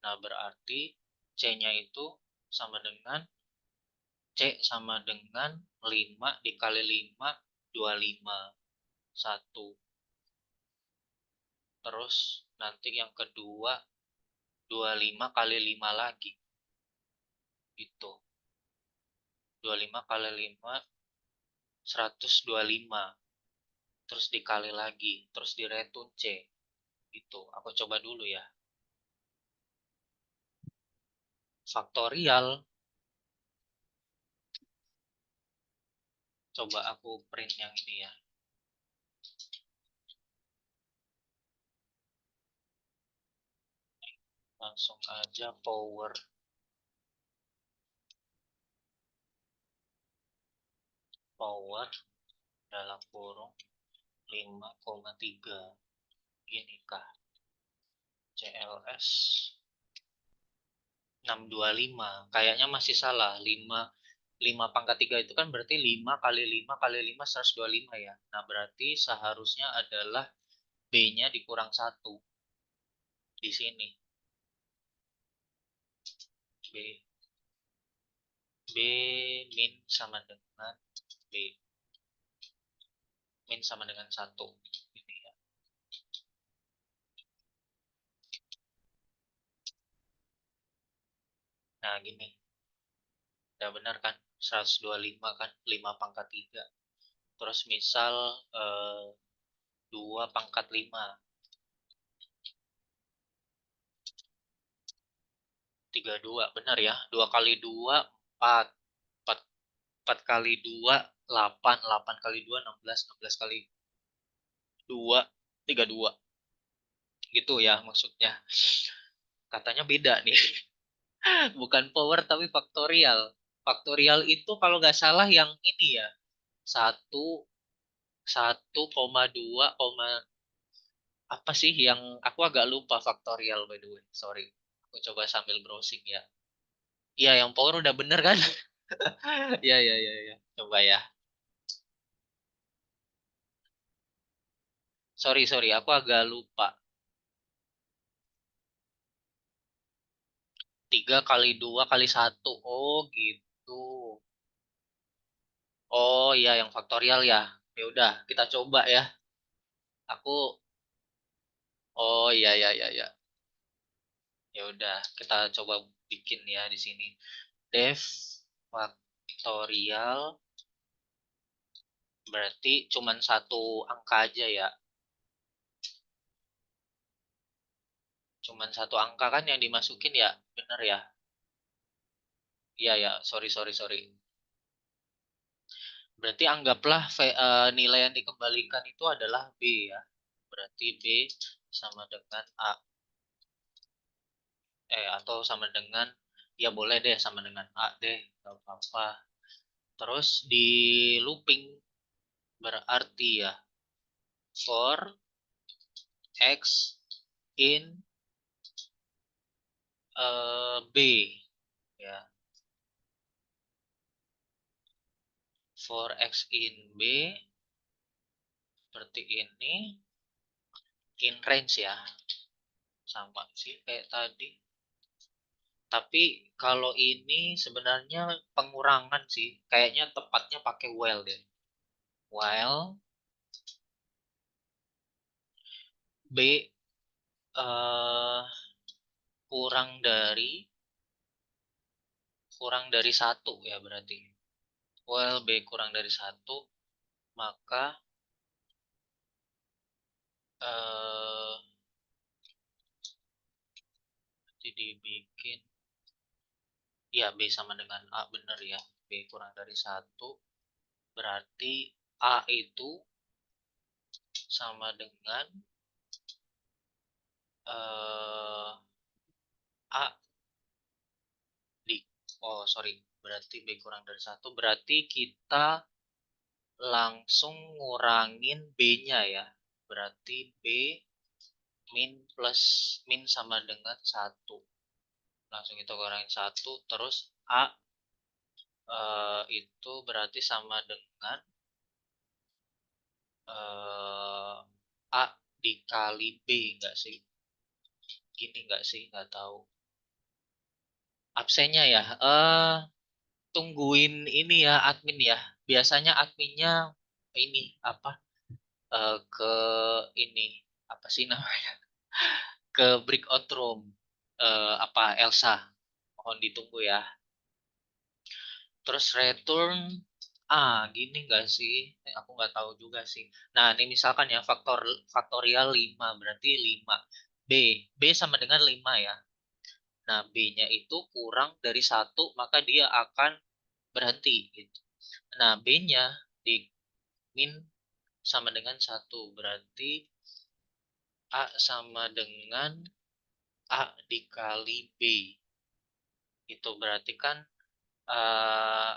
Nah, berarti C-nya itu sama dengan C sama dengan 5 dikali 5, 25. 1. Terus nanti yang kedua 25 kali 5 lagi. Itu. 25 kali 5, 125. Terus dikali lagi. Terus diretun C. Itu. Aku coba dulu ya. Faktorial. Coba aku print yang ini ya. Langsung aja power dalam kurung 5,3. Gini kah? CLS 625. Kayaknya masih salah. 5 pangkat 3 itu kan berarti 5 kali 5 kali 5 125 ya. Nah, berarti seharusnya adalah B-nya dikurang 1 di sini. B B min sama dengan B min sama dengan 1. Ini ya. Nah, gini. Udah benar kan? 125 kan 5 pangkat 3. Terus misal 2 pangkat 5. 32, benar ya? 2 kali 2, 4. 4, 4 kali 2, 8. 8 kali 2, 16. 16 kali 2, 32. Gitu ya maksudnya. Katanya beda nih. Bukan power tapi faktorial. Faktorial itu kalau nggak salah yang ini ya. 1, 1,2, apa sih yang aku agak lupa faktorial by the way. Sorry. Aku coba sambil browsing ya. Iya, yang power udah bener kan? Iya, iya, iya, iya. Coba ya. Sorry, sorry. Aku agak lupa. 3 kali 2 kali 1. Oh, gitu. Oh, iya, yang faktorial ya. Ya udah, kita coba ya. Aku, oh, iya, iya, iya, iya. Ya udah, kita coba bikin ya di sini. Def faktorial berarti cuman satu angka aja ya. Cuman satu angka kan yang dimasukin ya, bener ya? Iya ya, sorry, sorry, sorry. Berarti anggaplah nilai yang dikembalikan itu adalah B ya. Berarti B sama dengan A. Atau sama dengan, ya boleh deh sama dengan A deh, gak apa-apa. Terus di looping berarti ya for X in B ya. For X in B seperti ini, in range ya. Sama sih kayak tadi. Tapi kalau ini sebenarnya pengurangan sih. Kayaknya tepatnya pakai while deh. While B eh, kurang dari satu ya berarti. While B kurang dari satu, maka eh nanti dibikin, ya B sama dengan A bener ya. B kurang dari satu, berarti A itu sama dengan A di, oh sorry, berarti B kurang dari satu, berarti kita langsung ngurangin B-nya ya. Berarti B min sama dengan satu. Langsung kita kurangin satu, terus A Itu berarti sama dengan A dikali B enggak sih? Gini enggak sih? Nggak tahu. Absennya ya. Tungguin ini ya admin ya. Biasanya adminnya ini apa? Ke ini apa sih namanya? Ke breakout room. Apa Elsa? Mohon ditunggu ya. Terus return gini enggak sih? Aku nggak tahu juga sih. Nah, ini misalkan ya faktorial 5 berarti 5 B. B sama dengan 5 ya. Nah, B-nya itu kurang dari satu maka dia akan berhenti gitu. Nah, B-nya di min sama dengan satu berarti A sama dengan A dikali B. Itu berarti kan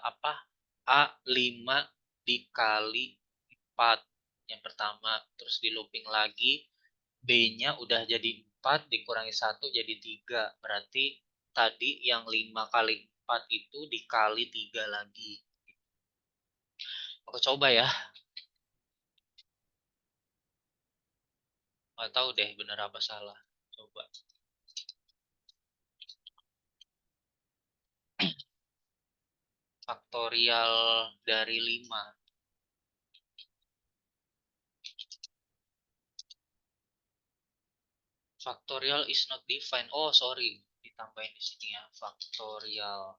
apa? A 5 dikali 4 yang pertama. Terus di looping lagi. B-nya udah jadi 4 dikurangi satu jadi 3. Berarti tadi yang 5 kali 4 itu dikali 3 lagi. Aku coba ya. Nggak tahu deh benar apa salah. Coba. Faktorial dari 5. Factorial is not defined. Oh, sorry. Ditambahin di sini ya. Faktorial.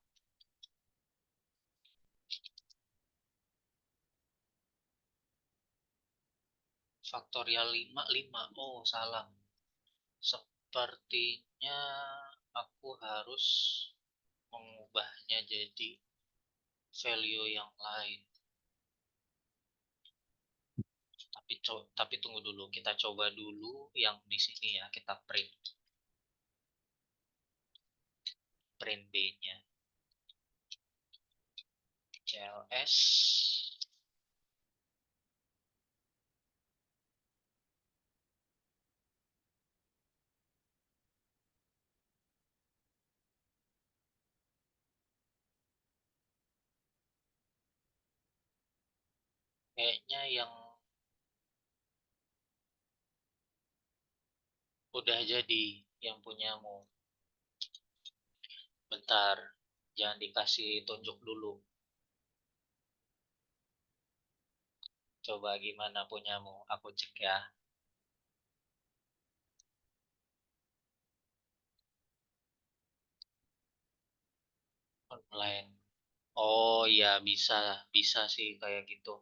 Faktorial 5 5. Oh, salah. Sepertinya aku harus mengubahnya jadi value yang lain. Tapi tunggu dulu. Kita coba dulu yang di sini ya. Kita print B-nya. CLS. Kayaknya yang udah jadi yang punyamu. Bentar, jangan dikasih tunjuk dulu. Coba gimana punyamu, aku cek ya. Online. Oh iya, bisa, bisa sih kayak gitu.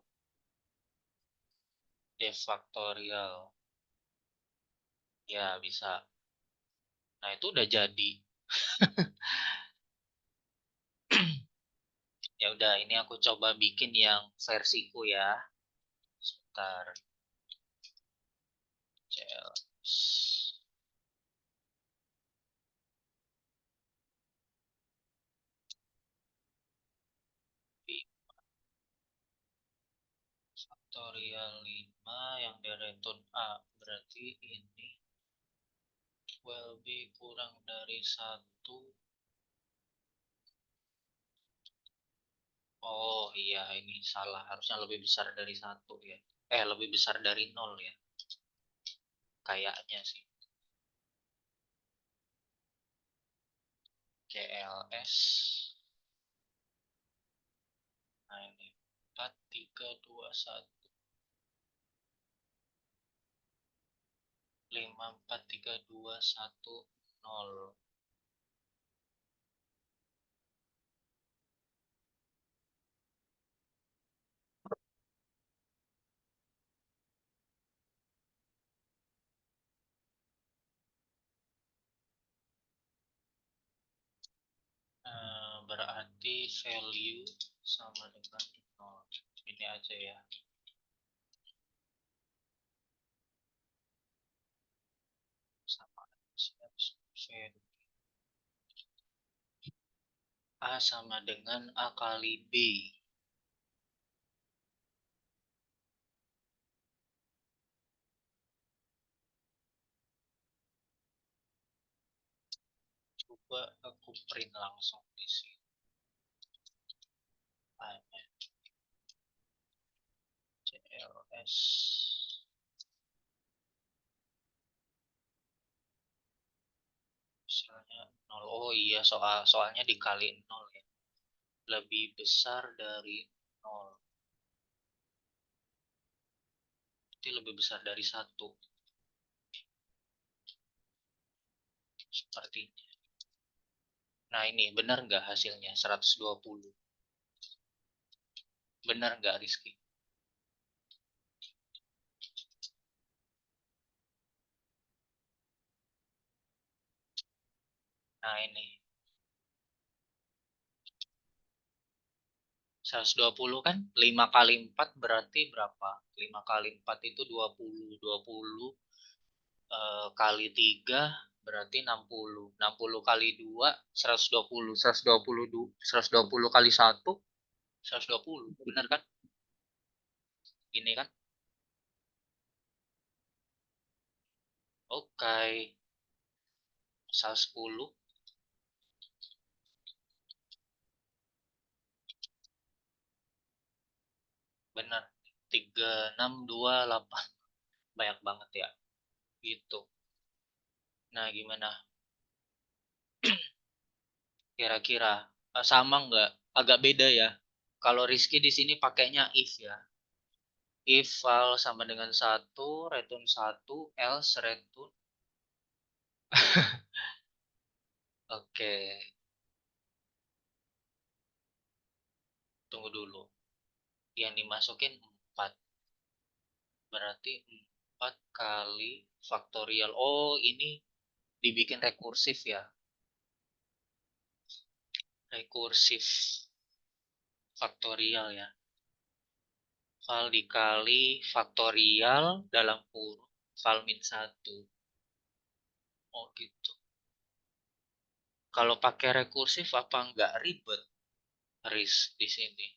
Def factorial. Ya, bisa. Nah, itu udah jadi. Ya udah, ini aku coba bikin yang versiku ya. Sebentar. CLS. Faktorial 5 yang dari return A. Berarti ini will be kurang dari satu. Oh iya, ini salah. Harusnya lebih besar dari satu ya. Lebih besar dari nol ya. Kayaknya sih. CLS. Nah ini. 4, 3, 2, 1. 5, 4, 3, 2, 1, 0. Berarti value sama dengan 0. Ini aja ya. Sama value. A sama dengan A kali B. Coba aku print langsung di sini. S misalnya 0. Oh iya, soalnya dikali 0 ya. Lebih besar dari 0. Berarti lebih besar dari 1. Sepertinya. Nah ini benar nggak hasilnya 120? Benar nggak Rizky? Nah ini 120 kan 5 kali 4 berarti berapa? 5 kali 4 itu 20. 20 kali 3 berarti 60. 60 kali 2 120. 120 120 kali 1 120. Benar kan? Gini kan? Oke. Misal 10. Benar. 3628. Banyak banget ya. Gitu. Nah, gimana? Kira-kira sama nggak? Agak beda ya. Kalau Rizky di sini pakainya if ya. If val sama dengan satu, return satu, else return. Oke, tunggu dulu. Yang dimasukin 4. Berarti 4 kali faktorial. Oh, ini dibikin rekursif ya. Rekursif faktorial ya. Val dikali faktorial dalam kurung val min 1. Oh gitu. Kalau pakai rekursif apa nggak ribet, Riz, di sini?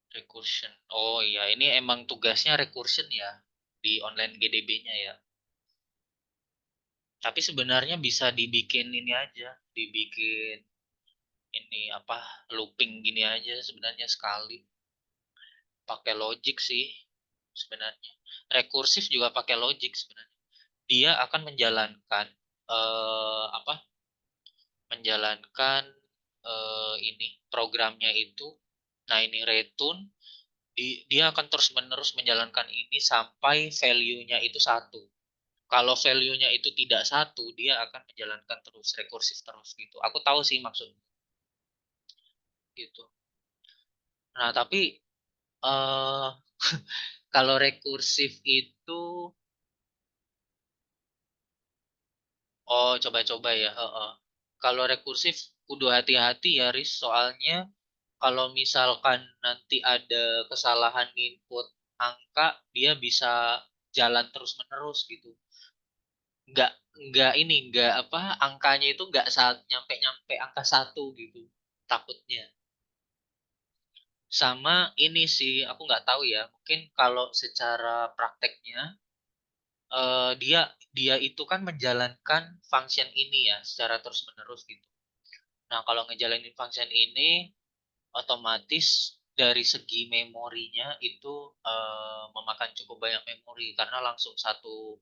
Recursion. Oh iya, ini emang tugasnya recursion ya di online GDB-nya ya. Tapi sebenarnya bisa dibikin ini aja, dibikin ini apa looping gini aja sebenarnya sekali. Pakai logic sih sebenarnya. Rekursif juga pakai logic sebenarnya. Dia akan menjalankan apa? Menjalankan ini programnya itu. Nah, ini return dia akan terus-menerus menjalankan ini sampai value-nya itu satu. Kalau value-nya itu tidak satu, dia akan menjalankan terus rekursif terus gitu. Aku tahu sih maksudnya gitu. Nah, tapi eh kalau rekursif itu oh coba-coba ya, heeh. Kalau rekursif kudu hati-hati ya, Riz, soalnya kalau misalkan nanti ada kesalahan input angka, dia bisa jalan terus-menerus gitu. nggak nggak ini nggak apa angkanya itu nggak saat nyampe nyampe angka satu gitu takutnya sama ini sih aku nggak tahu ya mungkin kalau secara prakteknya dia dia itu kan menjalankan function ini ya secara terus menerus gitu nah kalau ngejalanin function ini otomatis dari segi memorinya itu memakan cukup banyak memori karena langsung satu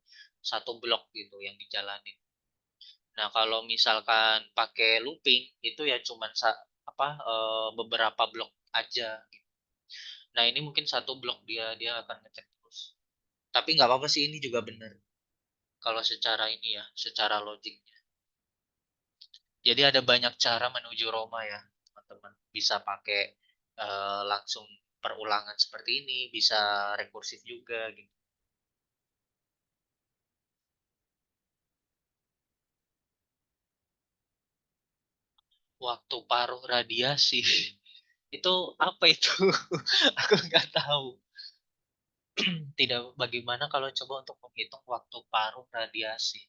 satu blok gitu yang dijalanin. Nah, kalau misalkan pakai looping itu ya cuman beberapa blok aja. Nah, ini mungkin satu blok dia dia akan ngecek terus. Tapi nggak apa-apa sih ini juga benar. Kalau secara ini ya, secara logiknya. Jadi ada banyak cara menuju Roma ya, teman-teman. Bisa pakai langsung perulangan seperti ini, bisa rekursif juga gitu. Waktu paruh radiasi itu apa itu? Aku nggak tahu. Tidak bagaimana kalau coba untuk menghitung waktu paruh radiasi.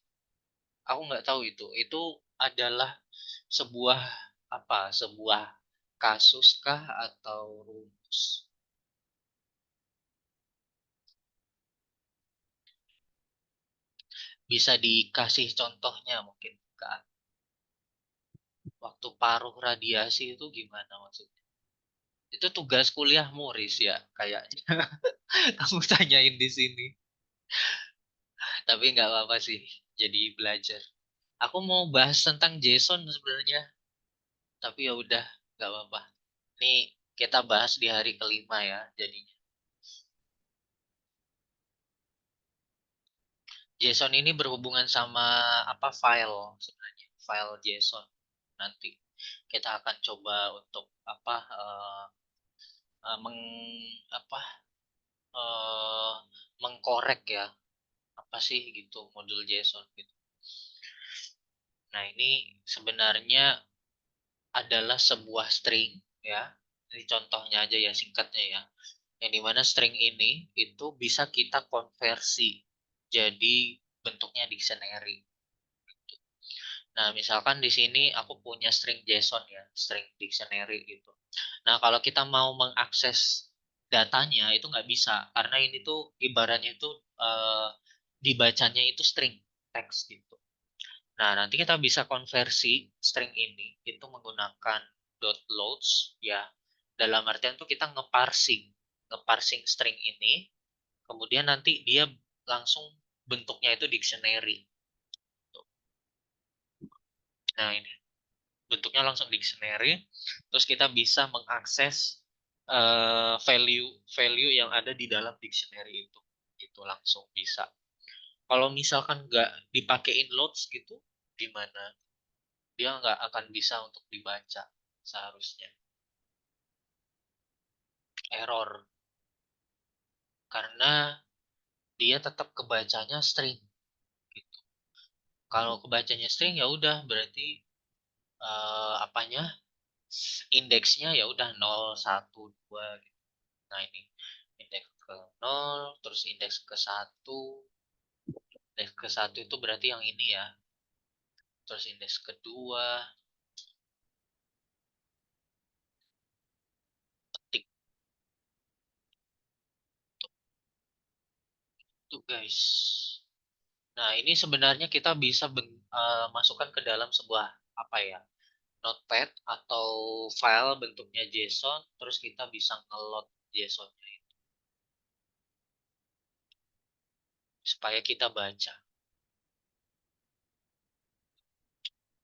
Aku nggak tahu itu. Itu adalah sebuah apa? Sebuah kasus kah atau rumus? Bisa dikasih contohnya mungkin Kak. Waktu paruh radiasi itu gimana maksudnya? Itu tugas kuliahmu, Riz, ya, kayaknya. Kamu tanyain di sini. Tapi nggak apa-apa sih, jadi belajar. Aku mau bahas tentang JSON sebenarnya, tapi ya udah, nggak apa-apa. Ini kita bahas di hari kelima ya, jadinya. JSON ini berhubungan sama apa file sebenarnya, file JSON. Nanti kita akan coba untuk apa meng apa eh, mengkorek ya, apa sih gitu modul JSON gitu. Nah, ini sebenarnya adalah sebuah string ya. Ini contohnya aja ya, singkatnya ya. Yang dimana string ini itu bisa kita konversi jadi bentuknya dictionary. Nah, misalkan di sini aku punya string JSON ya, string dictionary gitu. Nah, kalau kita mau mengakses datanya itu nggak bisa, karena ini tuh ibaratnya itu dibacanya itu string teks gitu. Nah, nanti kita bisa konversi string ini itu menggunakan .loads ya. Dalam artian tuh kita ngeparsing string ini, kemudian nanti dia langsung bentuknya itu dictionary. Nah, ini bentuknya langsung dictionary, terus kita bisa mengakses value value yang ada di dalam dictionary itu langsung bisa. Kalau misalkan nggak dipakein loads gitu, gimana? Dia nggak akan bisa untuk dibaca seharusnya. Error karena dia tetap kebacanya string gitu. Kalau kebacanya string ya udah berarti apanya indeksnya ya udah 0 1 2 gitu. Nah, ini indeks ke 0, terus indeks ke 1. Indeks ke 1 itu berarti yang ini ya. Terus indeks kedua, ketik tuh guys. Nah, ini sebenarnya kita bisa masukkan ke dalam sebuah apa ya? Notepad atau file bentuknya JSON, terus kita bisa nge-load JSON-nya itu supaya kita baca.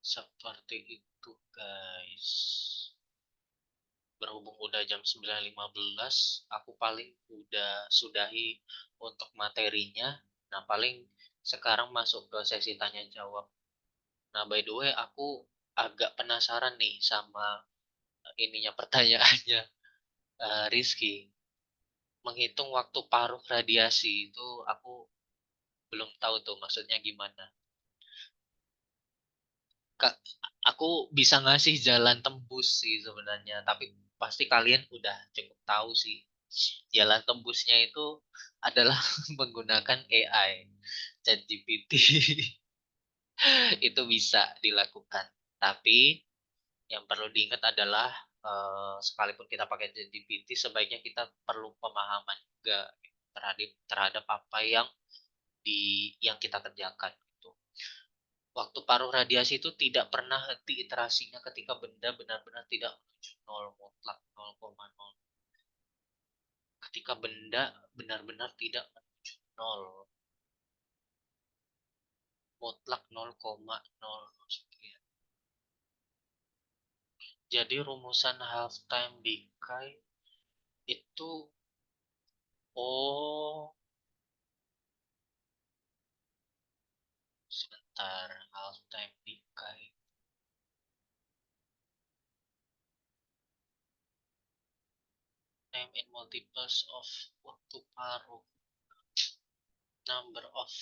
Seperti itu, guys. Berhubung udah jam 9.15, aku paling udah sudahi untuk materinya. Nah, paling sekarang masuk ke sesi tanya jawab. Nah, by the way, aku agak penasaran nih sama ininya pertanyaannya, Rizky. Menghitung waktu paruh radiasi itu aku belum tahu tuh maksudnya gimana. Kak, aku bisa ngasih jalan tembus sih sebenarnya, tapi pasti kalian udah cukup tahu sih. Jalan tembusnya itu adalah menggunakan AI, ChatGPT. Itu bisa dilakukan. Tapi yang perlu diingat adalah sekalipun kita pakai ChatGPT, sebaiknya kita perlu pemahaman juga terhadap terhadap apa yang kita kerjakan gitu. Waktu paruh radiasi itu tidak pernah henti iterasinya ketika benda benar-benar tidak menuju nol mutlak 0,0. Ketika benda benar-benar tidak menuju nol mutlak 0,0 sekian. Jadi rumusan half time decay itu oh sebentar, half time decay time in multiples of waktu paruh number of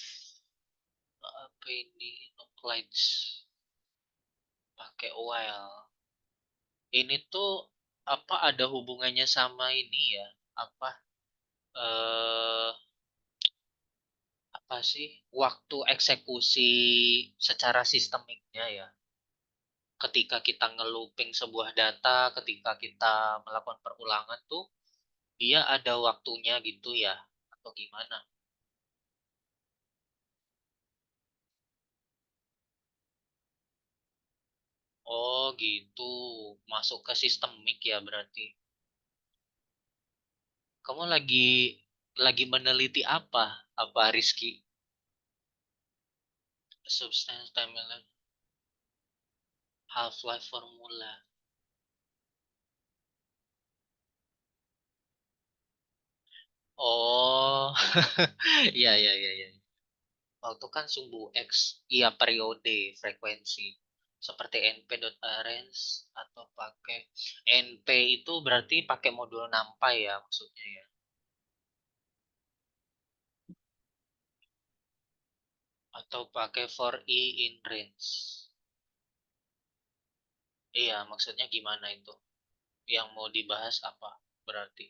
apa ini nuclides pakai while. Ini tuh apa ada hubungannya sama ini ya? Apa eh apa sih? Waktu eksekusi secara sistemiknya ya. Ketika kita ngelooping sebuah data, ketika kita melakukan perulangan tuh dia ada waktunya gitu ya atau gimana? Oh, gitu. Masuk ke sistemik ya berarti. Kamu lagi meneliti apa? Apa Rizky? Substance timeline half-life formula. Oh, iya iya iya iya. Waktu kan sumbu X, iya periode, frekuensi. Seperti np.arrange atau pakai NP itu berarti pakai modul nampai ya maksudnya ya. Atau pakai for E in range. Iya, maksudnya gimana itu? Yang mau dibahas apa berarti?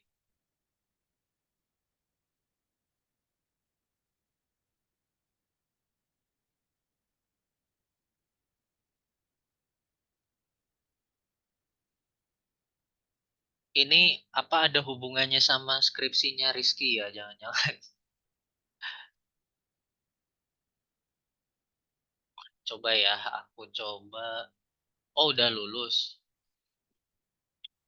Ini apa ada hubungannya sama skripsinya Rizky ya? Jangan-jangan. Coba ya, aku coba. Oh, udah lulus.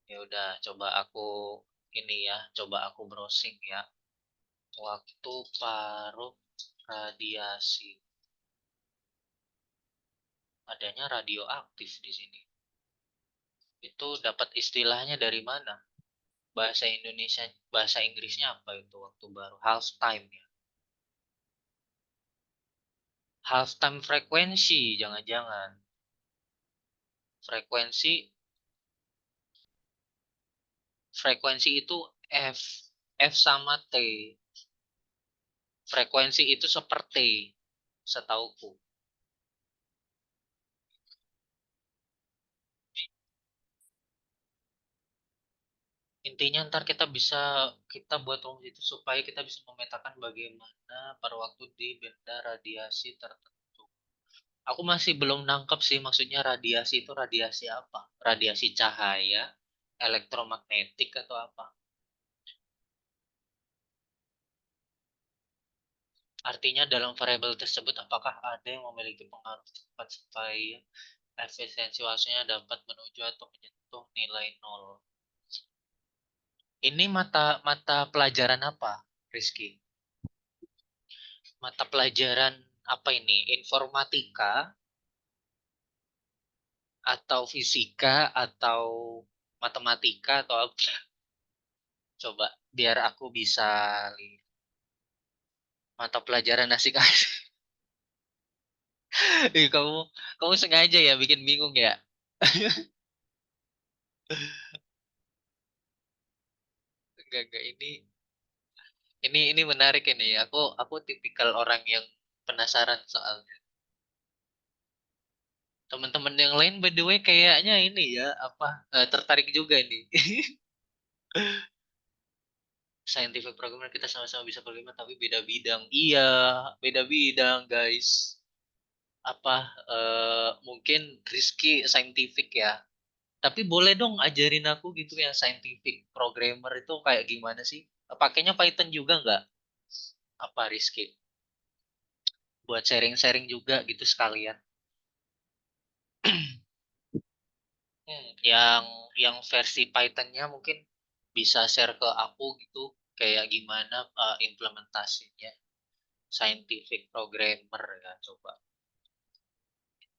Ya udah, coba aku ini ya, coba aku browsing ya. Waktu paruh radiasi. Adanya radioaktif di sini. Itu dapat istilahnya dari mana? Bahasa Indonesia, bahasa Inggrisnya apa itu waktu baru? Half time ya. Half time frekuensi, jangan-jangan. Frekuensi, frekuensi itu F. F sama T. Frekuensi itu seperti, setauku. Intinya ntar kita buat rumus itu supaya kita bisa memetakan bagaimana pada waktu di benda radiasi tertentu. Aku masih belum nangkep sih maksudnya radiasi itu radiasi apa? Radiasi cahaya, elektromagnetik atau apa? Artinya dalam variabel tersebut apakah ada yang memiliki pengaruh cepat supaya efisiensi hasilnya dapat menuju atau menyentuh nilai nol? Ini mata mata pelajaran apa, Rizky? Mata pelajaran apa ini? Informatika atau fisika atau matematika atau apa? Coba biar aku bisa lihat. Mata pelajaran asik-asik. Ih, kamu sengaja ya bikin bingung ya? Enggak ini menarik ini. Aku tipikal orang yang penasaran soalnya. Teman-teman yang lain by the way kayaknya ini ya apa tertarik juga ini. Scientific programmer kita sama-sama bisa programmer tapi beda bidang. Iya, beda bidang guys. Apa mungkin Rizky scientific ya. Tapi boleh dong ajarin aku gitu yang scientific programmer itu kayak gimana sih? Pakainya Python juga nggak? Apa Rizky? Buat sharing-sharing juga gitu sekalian. Yang versi Pythonnya mungkin bisa share ke aku gitu kayak gimana implementasinya scientific programmer ya coba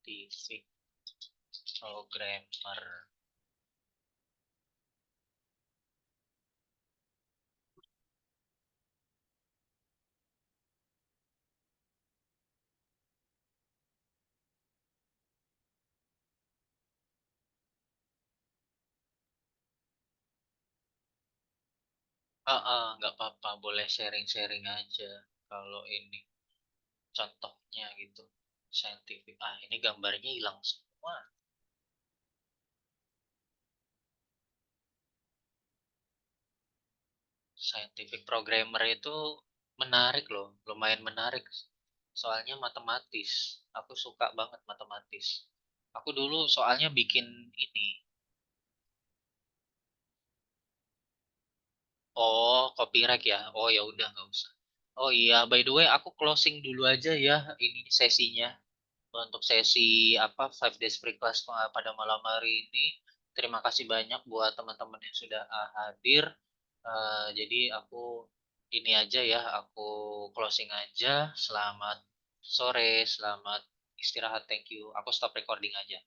scientific programmer. Nggak apa-apa boleh sharing-sharing aja kalau ini contohnya gitu scientific ini gambarnya hilang semua. Scientific programmer itu menarik loh, lumayan menarik. Soalnya matematis. Aku suka banget matematis. Aku dulu soalnya bikin ini. Oh, copyright ya. Oh ya udah nggak usah. Oh iya, by the way, aku closing dulu aja ya ini sesinya. Untuk sesi apa Five Days Free Class pada malam hari ini. Terima kasih banyak buat teman-teman yang sudah hadir. Jadi aku ini aja ya, aku closing aja. Selamat sore, selamat istirahat, thank you. Aku stop recording aja.